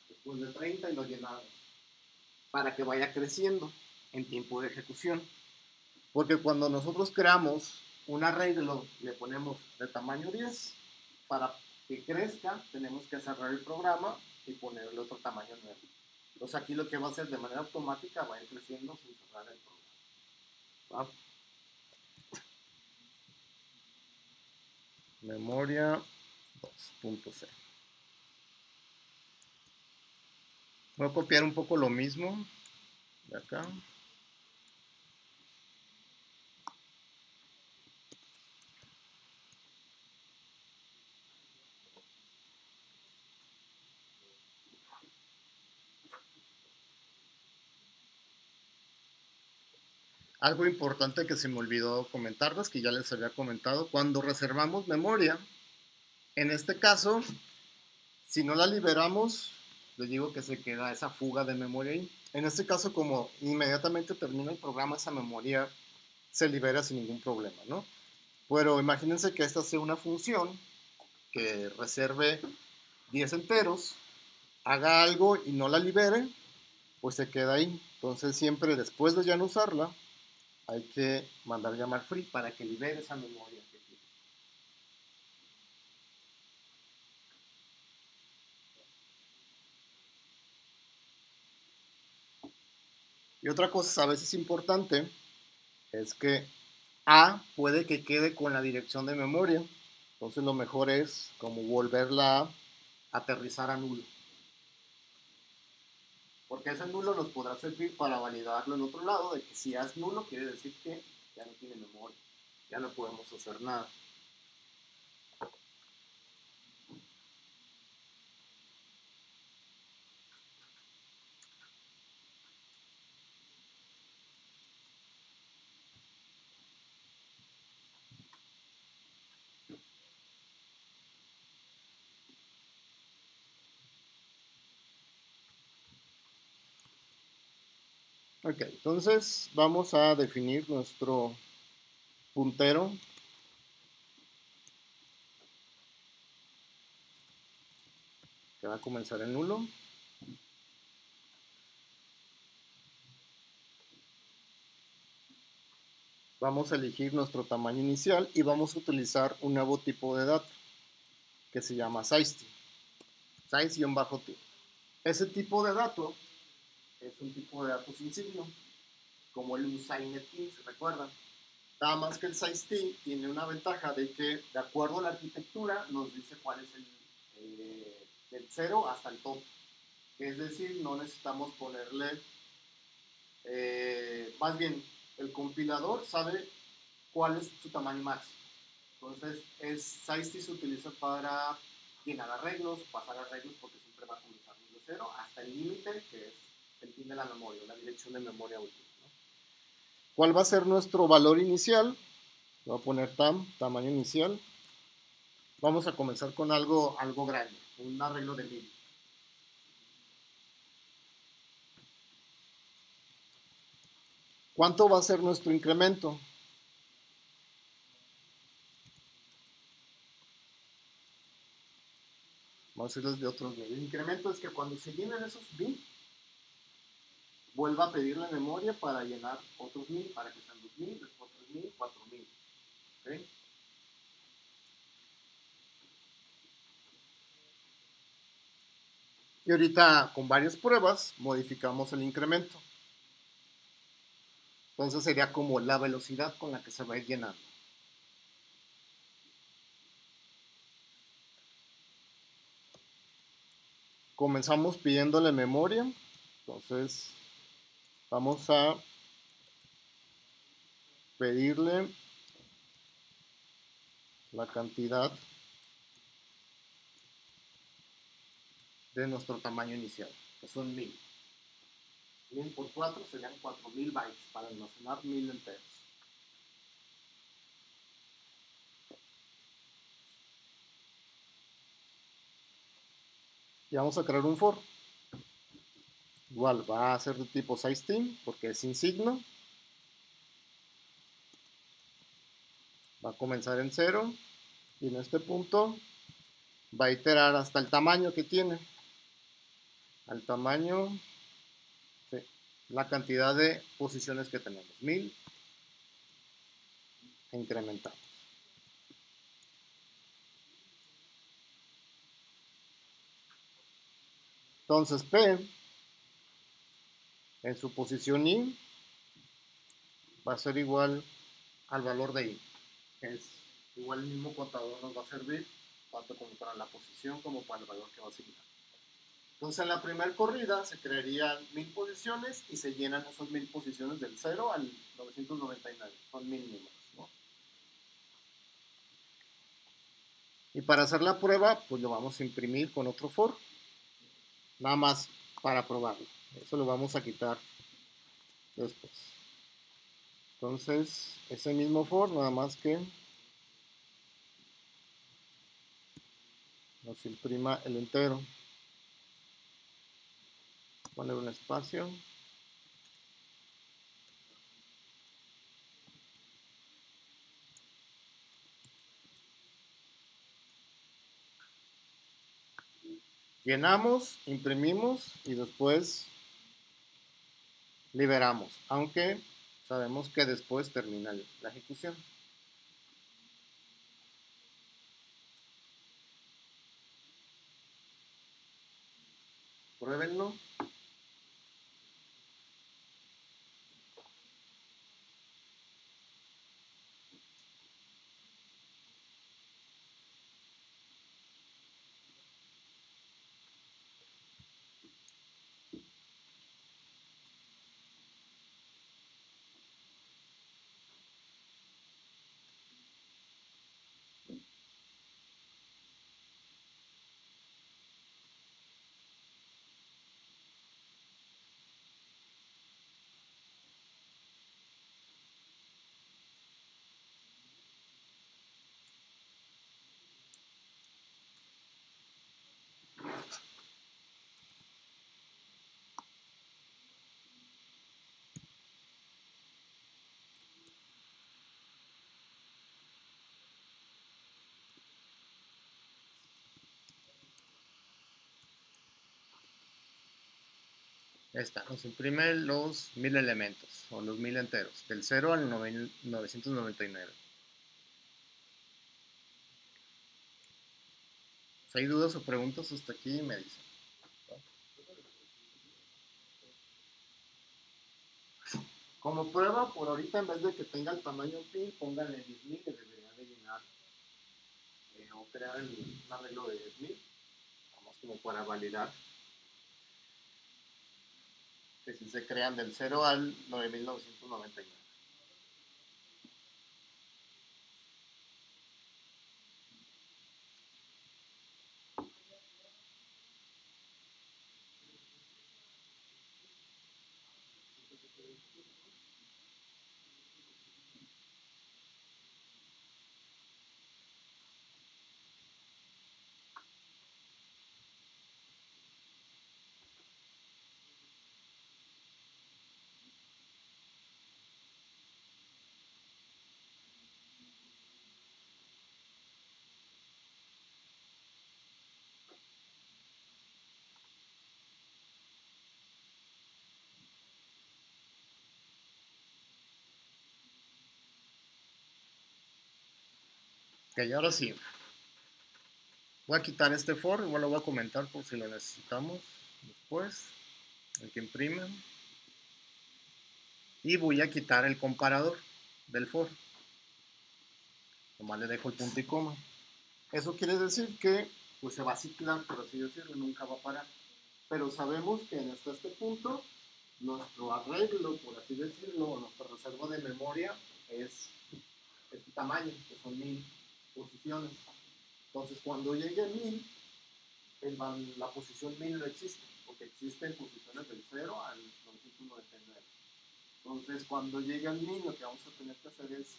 después de 30 y lo llenamos, para que vaya creciendo en tiempo de ejecución. Porque cuando nosotros creamos un arreglo, le ponemos de tamaño 10, para que crezca, tenemos que cerrar el programa y ponerle otro tamaño 9. Entonces aquí lo que va a hacer de manera automática va a ir creciendo sin cerrar el programa. ¿Va? Memoria 2.c. Voy a copiar un poco lo mismo de acá. Algo importante que se me olvidó comentarles, que ya les había comentado, cuando reservamos memoria, en este caso, si no la liberamos, les digo que se queda esa fuga de memoria ahí. En este caso, como inmediatamente termina el programa, esa memoria se libera sin ningún problema, ¿no? Pero imagínense que esta sea una función que reserve 10 enteros, haga algo y no la libere, pues se queda ahí. Entonces siempre después de ya no usarla, hay que mandar llamar free para que libere esa memoria que tiene. Y otra cosa a veces importante es que A puede que quede con la dirección de memoria. Entonces lo mejor es como volverla a aterrizar a nulo. Porque ese nulo nos podrá servir para validarlo en otro lado, de que si es nulo quiere decir que ya no tiene memoria, ya no podemos hacer nada. Ok, entonces vamos a definir nuestro puntero. Que va a comenzar en nulo. Vamos a elegir nuestro tamaño inicial y vamos a utilizar un nuevo tipo de dato que se llama size-t. Size-t. Ese tipo de dato es un tipo de dato sin signo, como el USINET 15, ¿recuerdan? Nada más que el size-t tiene una ventaja de que, de acuerdo a la arquitectura, nos dice cuál es del 0 hasta el top. Es decir, no necesitamos ponerle, más bien, el compilador sabe cuál es su tamaño máximo. Entonces, size-t se utiliza para llenar arreglos, pasar arreglos, porque siempre va a comenzar desde 0 hasta el límite, que es el fin de la memoria, la dirección de memoria última, ¿no? ¿Cuál va a ser nuestro valor inicial? Voy a poner tamaño inicial. Vamos a comenzar con algo grande, un arreglo de 1000. ¿Cuánto va a ser nuestro incremento? Vamos a decirles de otros medios. El incremento es que cuando se llenen esos bits, vuelva a pedirle memoria para llenar otros 1000, para que sean 2000, después 3000, 4000. ¿Okay? Y ahorita con varias pruebas modificamos el incremento. Entonces sería como la velocidad con la que se va a ir llenando. Comenzamos pidiéndole memoria. Entonces vamos a pedirle la cantidad de nuestro tamaño inicial, que son 1000. 1000 por 4 serían 4000 bytes para almacenar 1000 enteros. Y vamos a crear un for. Igual va a ser de tipo sizeString porque es sin signo. Va a comenzar en 0 y en este punto va a iterar hasta el tamaño que tiene. Al tamaño, sí, la cantidad de posiciones que tenemos, 1000, e incrementamos. Entonces P en su posición I va a ser igual al valor de I, que es igual el mismo contador nos va a servir tanto como para la posición como para el valor que va a asignar. Entonces en la primera corrida se crearían 1000 posiciones y se llenan esas 1000 posiciones del 0 al 999, son 1000 números, ¿no? Y para hacer la prueba, pues lo vamos a imprimir con otro for, nada más para probarlo. Eso lo vamos a quitar después. Entonces, ese mismo for, nada más que nos imprima el entero. Poner un espacio. Llenamos, imprimimos y después liberamos, aunque sabemos que después termina la ejecución. Pruébenlo. Ya está, nos imprime los 1000 elementos o los 1000 enteros, del 0 al 999. Si hay dudas o preguntas hasta aquí, me dicen. Como prueba, por ahorita en vez de que tenga el tamaño pi, pónganle 10.000 que debería de llenar o crear un arreglo de 10.000, vamos como para validar que si se crean del 0 al 9999. Ok, ahora sí. Voy a quitar este for, igual lo voy a comentar por si lo necesitamos después. El que imprime. Y voy a quitar el comparador del for. Nomás le dejo el punto y coma. Eso quiere decir que pues se va a ciclar, por así decirlo, nunca va a parar. Pero sabemos que hasta este punto, nuestro arreglo, por así decirlo, o nuestra reserva de memoria es este tamaño, que son 1000 posiciones. Entonces, cuando llegue a 1000, la posición 1000 no existe, porque existen posiciones del 0 al 999. Entonces, cuando llegue al 1000, lo que vamos a tener que hacer es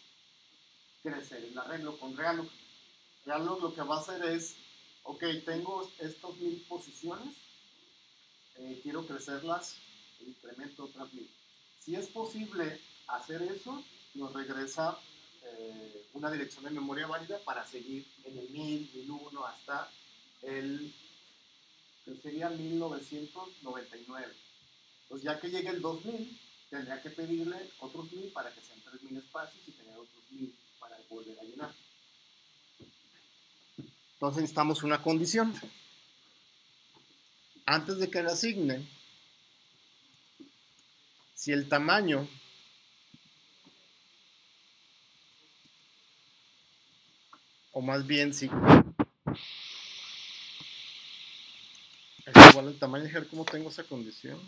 crecer el arreglo con Realog. Realog lo que va a hacer es, ok, tengo estas 1000 posiciones, quiero crecerlas, incremento otras 1000. Si es posible hacer eso, nos regresa una dirección de memoria válida para seguir en el 1000, 1001 hasta el que sería 1999. Entonces, ya que llegue el 2000, tendría que pedirle otros 1000 para que sean 3000 espacios y tener otros 1000 para volver a llenar. Entonces necesitamos una condición. Antes de que la asignen, si el tamaño o más bien si es igual al tamaño, dejar cómo tengo esa condición.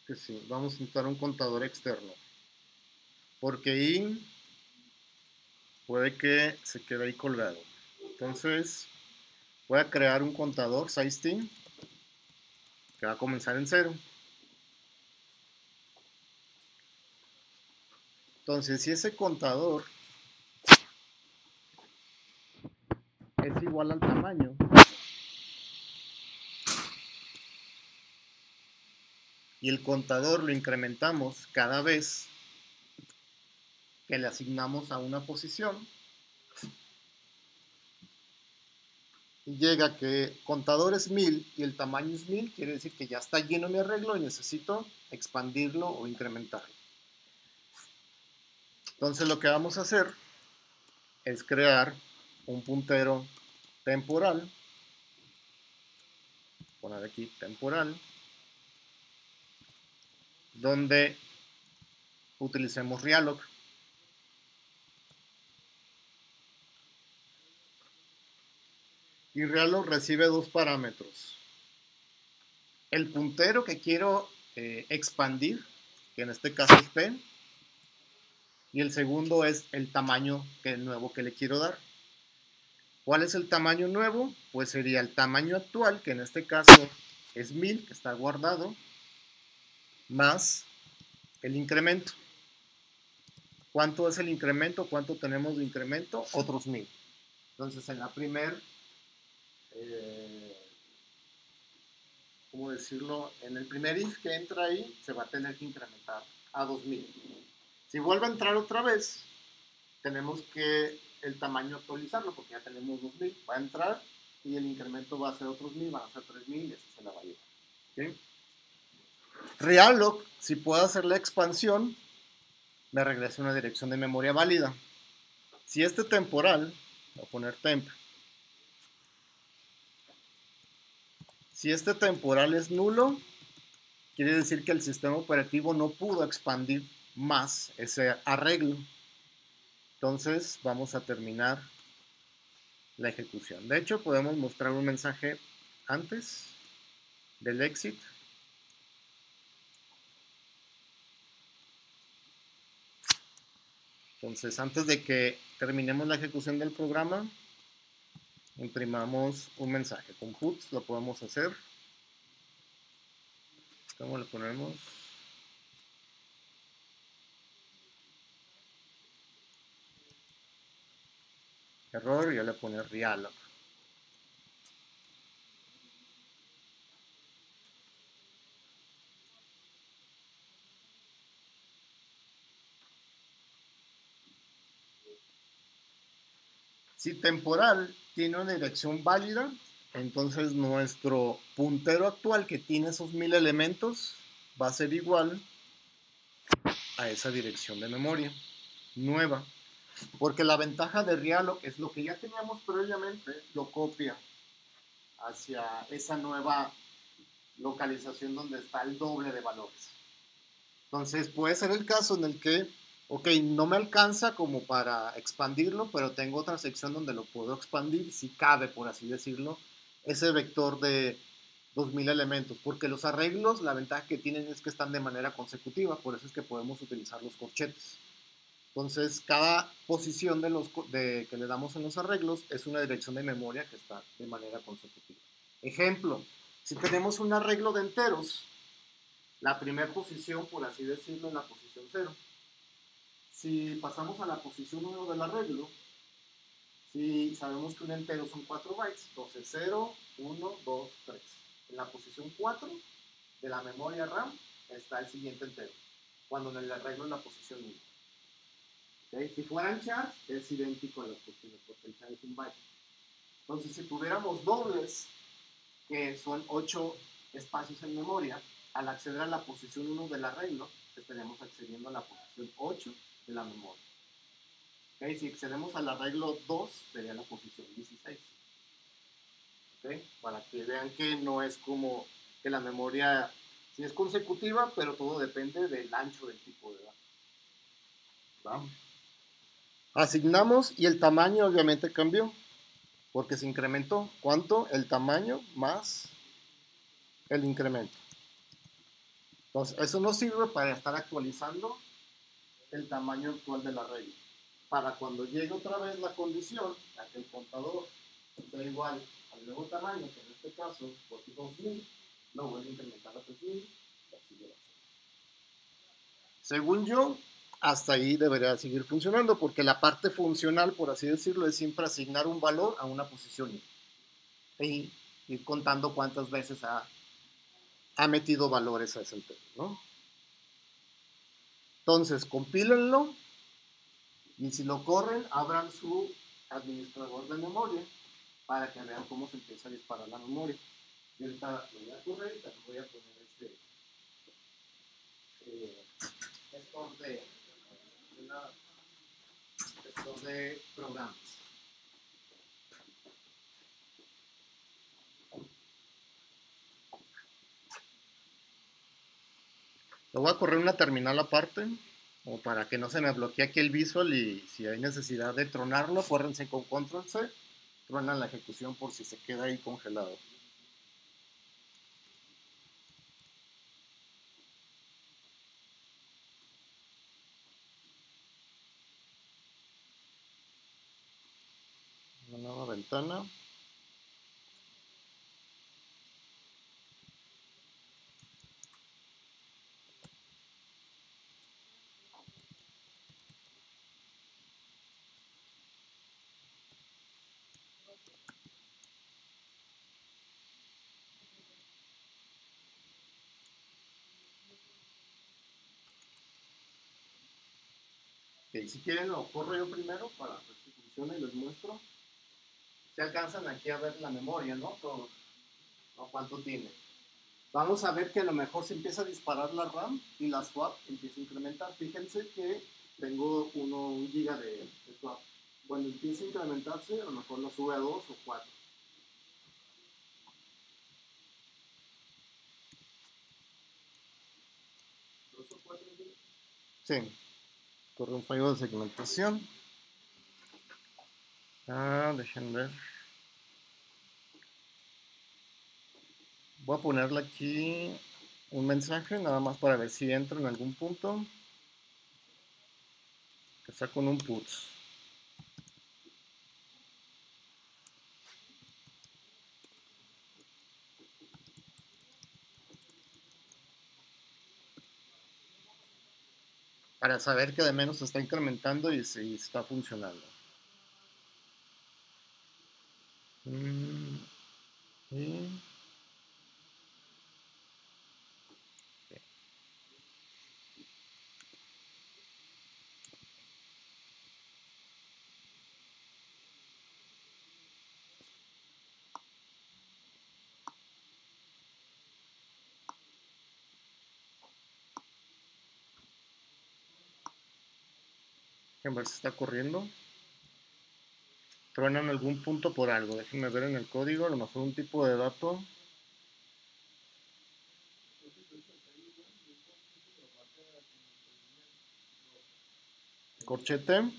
Que sí, vamos a necesitar un contador externo. Porque in puede que se quede ahí colgado. Entonces voy a crear un contador sizeTeam que va a comenzar en 0. Entonces, si ese contador es igual al tamaño, y el contador lo incrementamos cada vez que le asignamos a una posición, y llega que contador es 1000 y el tamaño es 1000, quiere decir que ya está lleno mi arreglo y necesito expandirlo o incrementarlo. Entonces lo que vamos a hacer es crear un puntero temporal, poner aquí temporal, donde utilicemos Realog. Y Realog recibe dos parámetros. El puntero que quiero expandir, que en este caso es P, y el segundo es el tamaño nuevo que le quiero dar. ¿Cuál es el tamaño nuevo? Pues sería el tamaño actual, que en este caso es 1000, que está guardado, más el incremento. ¿Cuánto es el incremento? ¿Cuánto tenemos de incremento? Otros 1000. Entonces, en la primer, ¿cómo decirlo? En el primer if que entra ahí, se va a tener que incrementar a 2000. Si vuelve a entrar otra vez, tenemos que el tamaño actualizarlo, porque ya tenemos 2000. Va a entrar y el incremento va a ser otros 1000, van a ser 3000 y eso se la va a llevar. ¿Okay? Realog, si puedo hacer la expansión, me regresa una dirección de memoria válida. Si este temporal, voy a poner temp, si este temporal es nulo, quiere decir que el sistema operativo no pudo expandir más ese arreglo. Entonces vamos a terminar la ejecución. De hecho, podemos mostrar un mensaje antes del exit. Entonces, antes de que terminemos la ejecución del programa, imprimamos un mensaje. Con puts lo podemos hacer. ¿Cómo le ponemos? Error, y yo le pongo Realog. Si temporal tiene una dirección válida, entonces nuestro puntero actual que tiene esos 1000 elementos va a ser igual a esa dirección de memoria. nueva. Porque la ventaja de Realloc es lo que ya teníamos previamente, lo copia hacia esa nueva localización donde está el doble de valores. Entonces puede ser el caso en el que, ok, no me alcanza como para expandirlo, pero tengo otra sección donde lo puedo expandir, si cabe, por así decirlo, ese vector de 2000 elementos, porque los arreglos, la ventaja que tienen es que están de manera consecutiva, por eso es que podemos utilizar los corchetes. Entonces, cada posición que le damos en los arreglos es una dirección de memoria que está de manera consecutiva. Ejemplo, si tenemos un arreglo de enteros, la primera posición, por así decirlo, es la posición 0. Si pasamos a la posición 1 del arreglo, si sabemos que un entero son 4 bytes, entonces 0, 1, 2, 3. En la posición 4 de la memoria RAM está el siguiente entero, cuando en el arreglo es la posición 1. ¿Okay? Si fueran chars, es idéntico a las posiciones, porque el char es un byte. Entonces, si tuviéramos dobles, que son 8 espacios en memoria, al acceder a la posición 1 del arreglo, estaríamos accediendo a la posición 8 de la memoria. ¿Okay? Si accedemos al arreglo 2, sería la posición 16. ¿Okay? Para que vean que no es como que la memoria sí es consecutiva, pero todo depende del ancho del tipo de datos. ¿Va? Asignamos y el tamaño obviamente cambió, porque se incrementó. ¿Cuánto? El tamaño más el incremento. Entonces, eso nos sirve para estar actualizando el tamaño actual del arreglo. Para cuando llegue otra vez la condición, a que el contador sea igual al nuevo tamaño, que en este caso por 2000, lo voy a incrementar a 3000, y así va a ser. Según yo, hasta ahí debería seguir funcionando, porque la parte funcional, por así decirlo, es siempre asignar un valor a una posición y ir contando cuántas veces ha metido valores a ese entero, ¿no? Entonces, compílenlo y si lo corren, abran su administrador de memoria para que vean cómo se empieza a disparar la memoria. Y ahorita lo voy a correr y también voy a poner gestor de programas. Lo voy a correr una terminal aparte, o para que no se me bloquee aquí el visual y si hay necesidad de tronarlo, acuérdense con control C, truenan la ejecución por si se queda ahí congelado. Una nueva ventana. Okay, si quieren lo corro yo primero para ver si funciona y les muestro. Se alcanzan aquí a ver la memoria, ¿no? Todo, ¿no? ¿Cuánto tiene? Vamos a ver que a lo mejor se empieza a disparar la RAM y la swap empieza a incrementar. Fíjense que tengo 1 GB de swap. Cuando empieza a incrementarse, a lo mejor lo sube a 2 o 4. Sí, corre un fallo de segmentación. Dejen ver. Voy a ponerle aquí un mensaje, nada más para ver si entra en algún punto. Que está con un puts. Para saber que de menos se está incrementando y si está funcionando. Y Déjenme ver si está corriendo. Truena en algún punto por algo. Déjenme ver en el código. A lo mejor un tipo de dato. Corchete.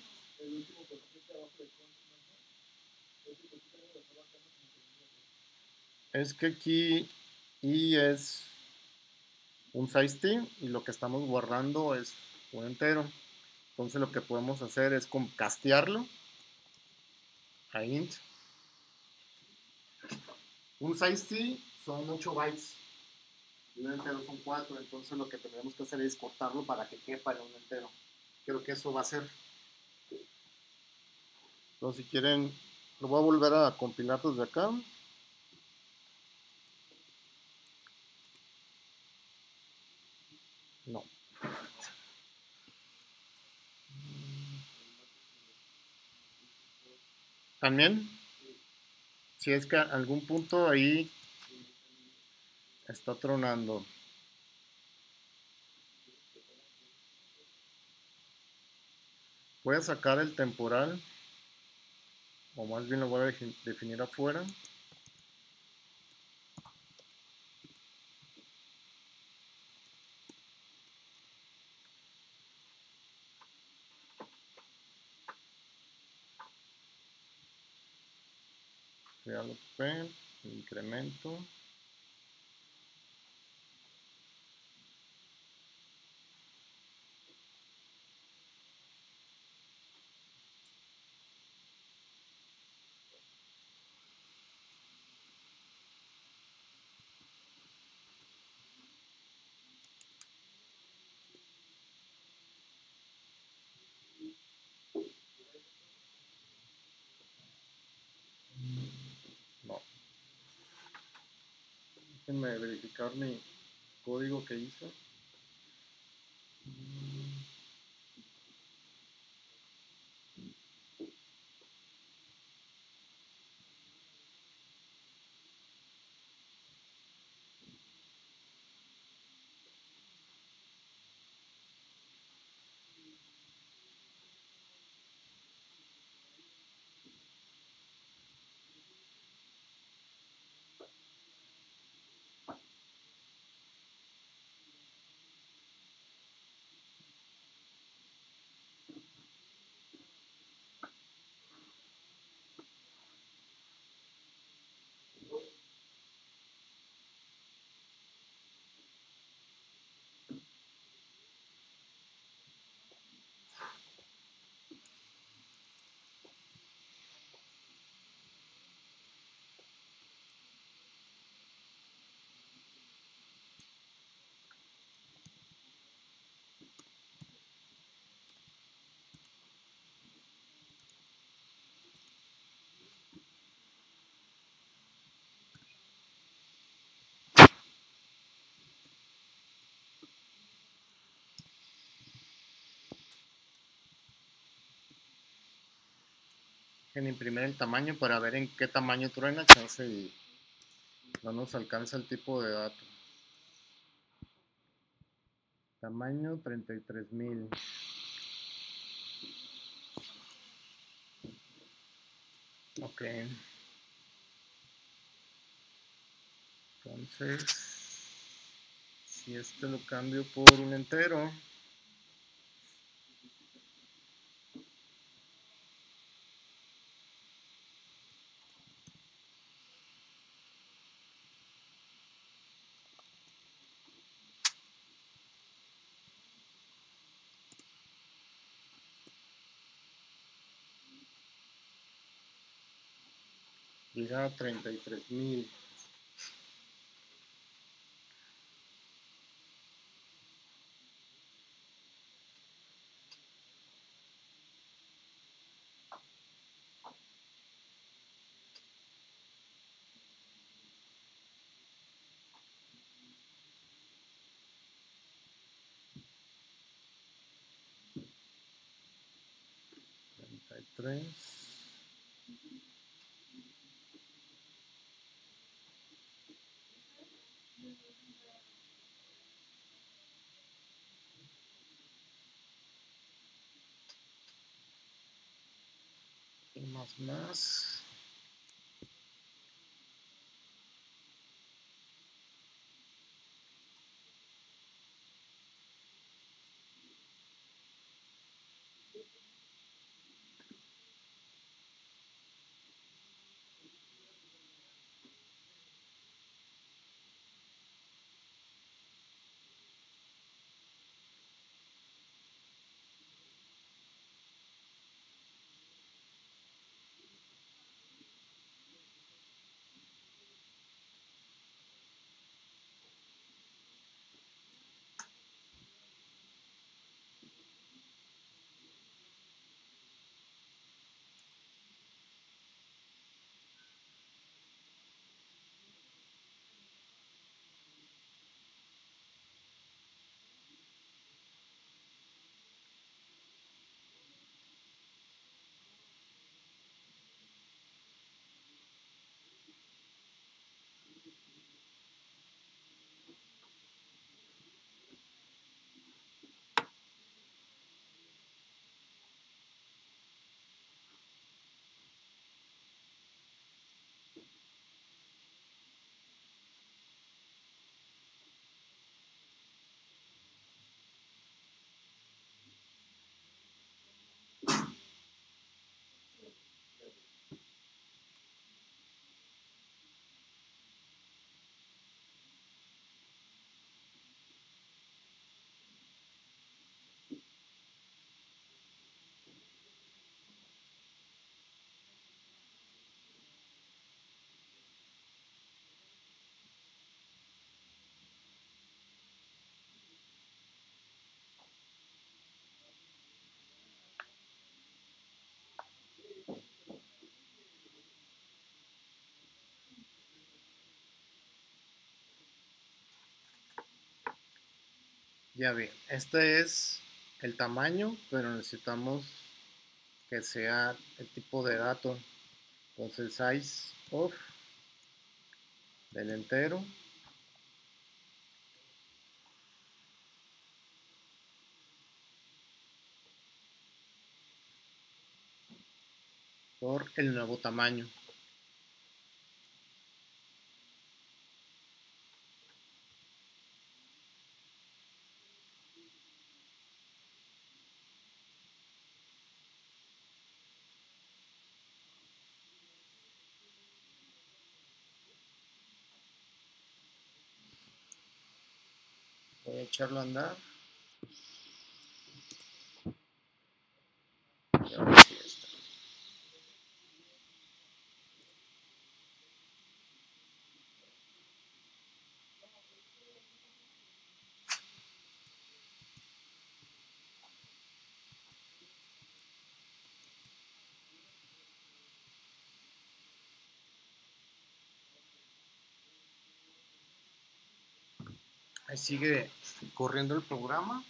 Es que aquí i es un size y lo que estamos guardando es un entero. Entonces lo que podemos hacer es castearlo a int. Un size son 8 bytes y un entero son 4. Entonces lo que tenemos que hacer es cortarlo para que quepa en un entero. Creo que eso va a ser. Entonces si quieren, lo voy a volver a compilar desde acá. No. También, si es que algún punto ahí está tronando. Voy a sacar el temporal, o más bien lo voy a definir afuera. Crear open, incremento. No. Déjenme verificar mi código que hice. En imprimir el tamaño para ver en qué tamaño truena, chance y no nos alcanza el tipo de dato. Tamaño 33,000. Ok. Entonces, si este lo cambio por un entero, llega a 33,000. más. Ya bien, este es el tamaño, pero necesitamos que sea el tipo de dato. Entonces, size of del entero por el nuevo tamaño. Voy a echarlo a andar. Y ahora sí está. Ahí sigue corriendo el programa.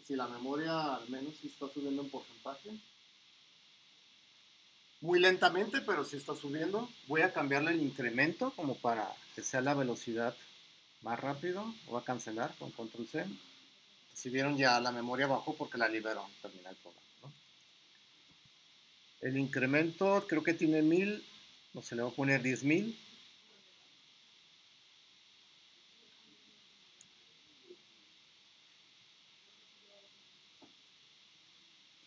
Si la memoria al menos sí está subiendo en porcentaje. Muy lentamente, pero sí está subiendo. Voy a cambiarle el incremento como para que sea la velocidad más rápido. Voy a cancelar con control C. Si vieron, ya la memoria bajó porque la liberó. Termina el programa, ¿no? El incremento creo que tiene 1000. No se le va a poner 10,000.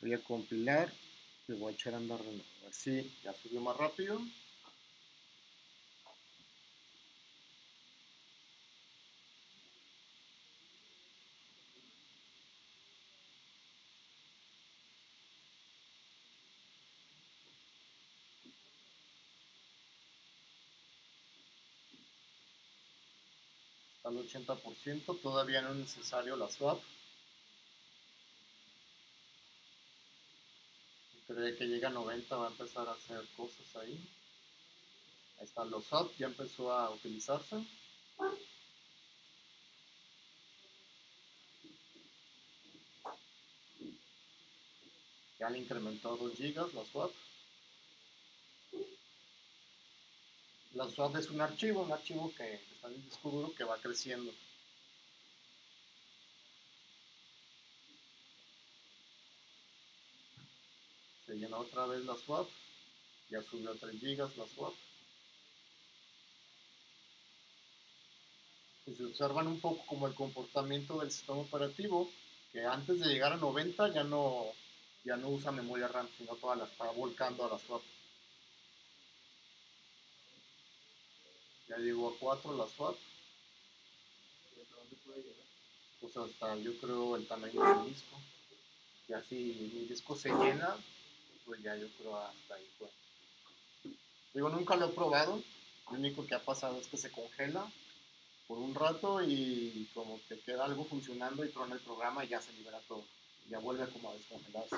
Voy a compilar y voy a echar a andar de nuevo. A ver si ya subió más rápido. Al 80%, todavía no es necesario la swap. Creo que llega a 90, va a empezar a hacer cosas ahí. Ahí están los swap, ya empezó a utilizarse. Ya le incrementó 2 GB la swap. La swap es un archivo que está en el disco duro que va creciendo. Se llenó otra vez la swap. Ya subió 3 gigas la swap. Y se observan un poco como el comportamiento del sistema operativo, que antes de llegar a 90 ya no usa memoria RAM, sino toda la está volcando a la swap. Ya llegó a 4 la swap. ¿Y hasta dónde puede llegar? Pues hasta yo creo el tamaño del disco. Ya si mi disco se llena, pues ya yo creo hasta ahí fue. Digo, nunca lo he probado. Lo único que ha pasado es que se congela por un rato y como que queda algo funcionando y trona el programa y ya se libera todo. Ya vuelve como a descongelarse.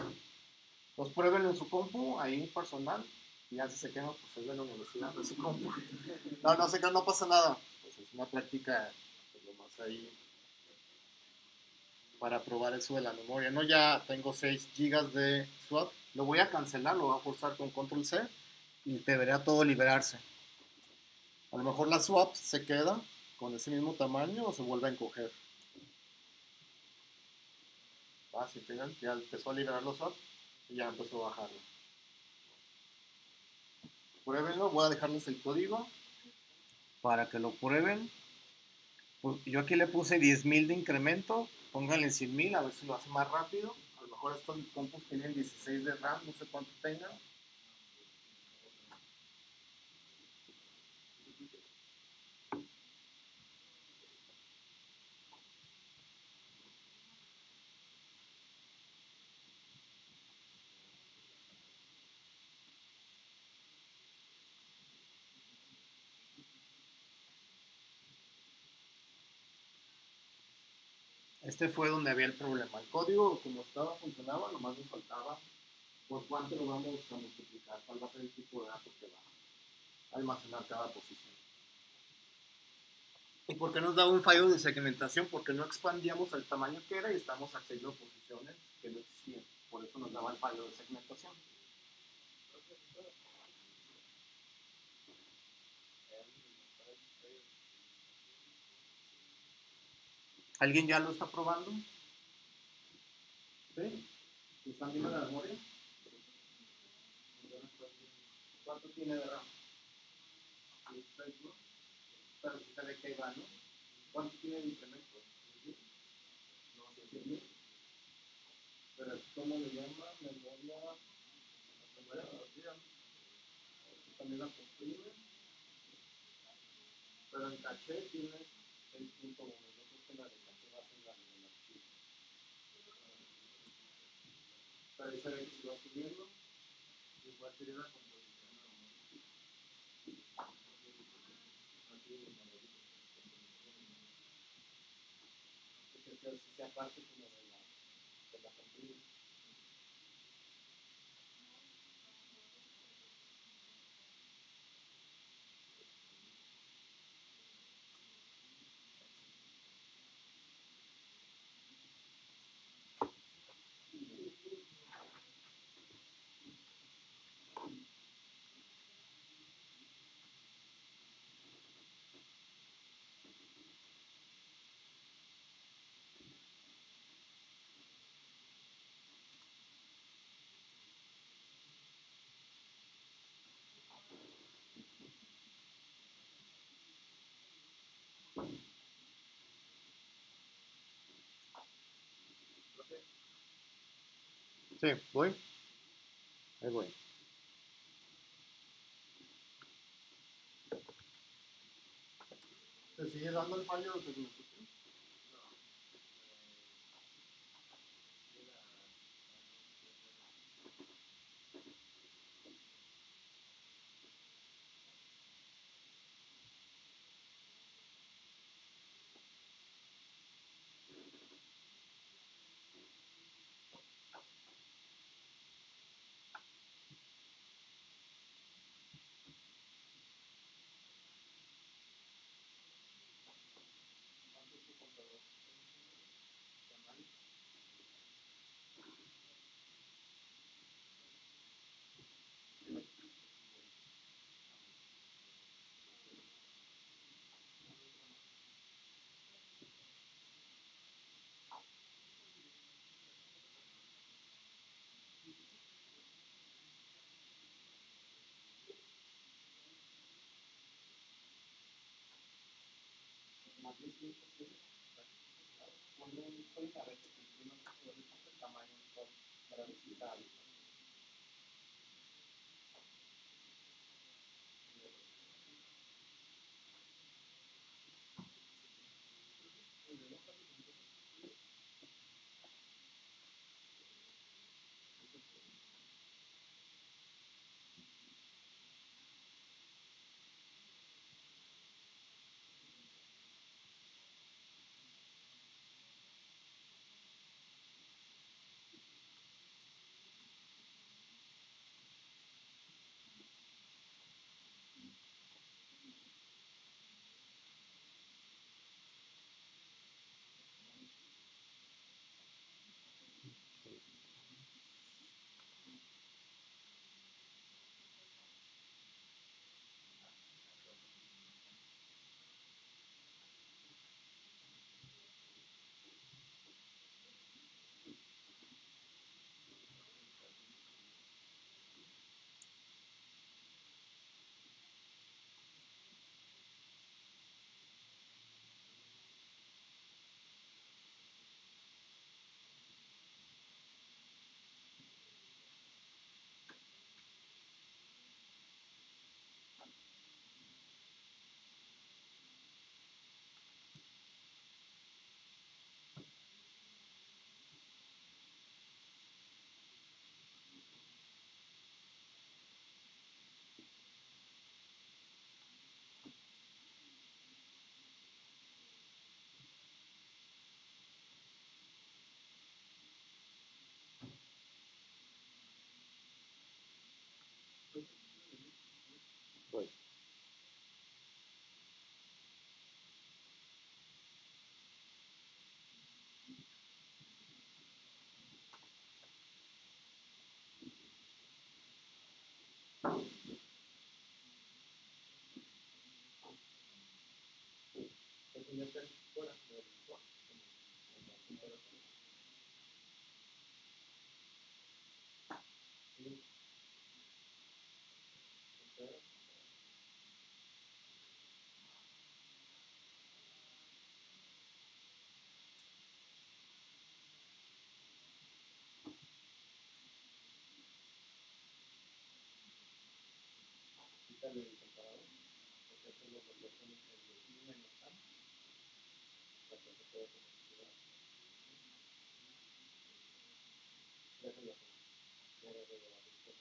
Pues prueben en su compu, ahí personal, y ya si se quema, pues es de la universidad, de su compu. No, no sé que no pasa nada. Pues es una práctica, pues, lo más ahí para probar eso de la memoria. No, ya tengo 6 gigas de swap. Lo voy a cancelar, lo voy a forzar con control C y debería todo liberarse. A lo mejor la swap se queda con ese mismo tamaño o se vuelve a encoger. Si fijan, ya empezó a liberar los swap y ya empezó a bajarlo. Pruébenlo, voy a dejarles el código para que lo prueben. Pues yo aquí le puse 10,000 de incremento, pónganle 100,000 a ver si lo hace más rápido. A lo mejor estos compus tienen 16 de RAM, no sé cuánto tengan. Este fue donde había el problema. El código, como estaba, funcionaba, nomás nos faltaba por cuánto lo vamos a multiplicar, cuál va a ser el tipo de datos que va a almacenar cada posición. ¿Y por qué nos daba un fallo de segmentación? Porque no expandíamos el tamaño que era y estamos accediendo a posiciones que no existían. Por eso nos daba el fallo de segmentación. ¿Alguien ya lo está probando? ¿Sí? ¿Están viendo la memoria? ¿Cuánto tiene de RAM? Pero si se ve que va, ¿no? ¿Cuánto tiene de incremento? No sé, 100,000. Pero ¿cómo le llama? Memoria rápida. También la comprime. Pero en caché tiene 6.1. Yo creo que la de caché va a ser la del archivo. Pero ahí se ve que si va subiendo, igual sería la composición. Que sea parte como de la comprime. Sí, voy. Ahí voy. ¿Te sigue dando el fallo de segmentación? más bien sí es posible. Ponle un código a ver que te imprima el tamaño para visitar. Voy. Quítale el comparador, porque eso lo convierte en el I menos A, para que se pueda conectar. Déjalo así. Ahora de la vista.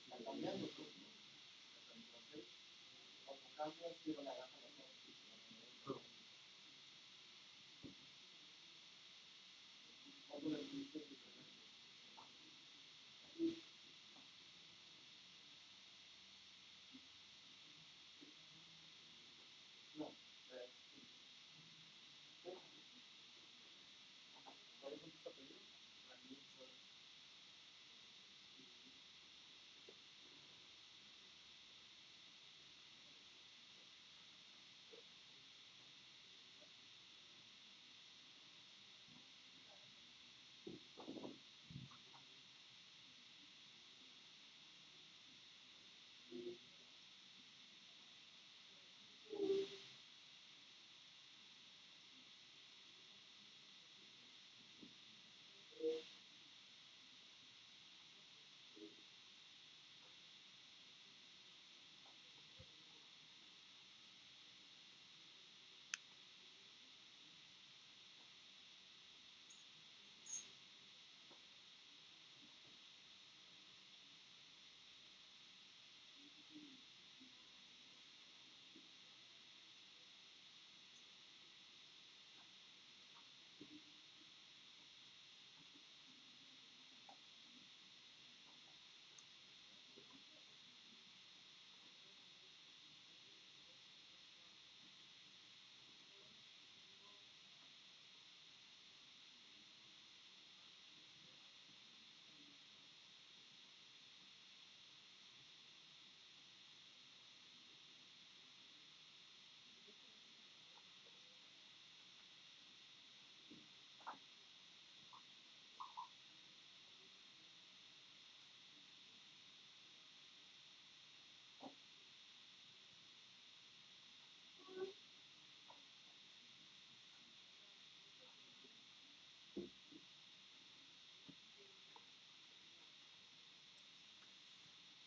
Está cambiando tú. Entonces, cuando cambias, quiero la gama de todo. Cuando le dijiste diferente. No, ¿cuáles son tus apellidos?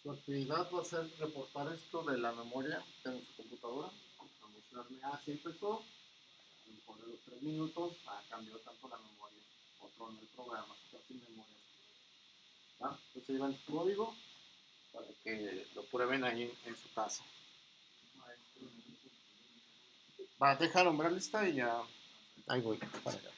Su actividad va a ser reportar esto de la memoria en su computadora, a mostrarme, así empezó, a lo mejor de los 3 minutos, cambió tanto la memoria, otro en el programa, está sin memoria. ¿Va? Entonces llevan su código para que lo prueben ahí en su casa. Va, deja nombrar lista y ya. Ahí voy, para allá.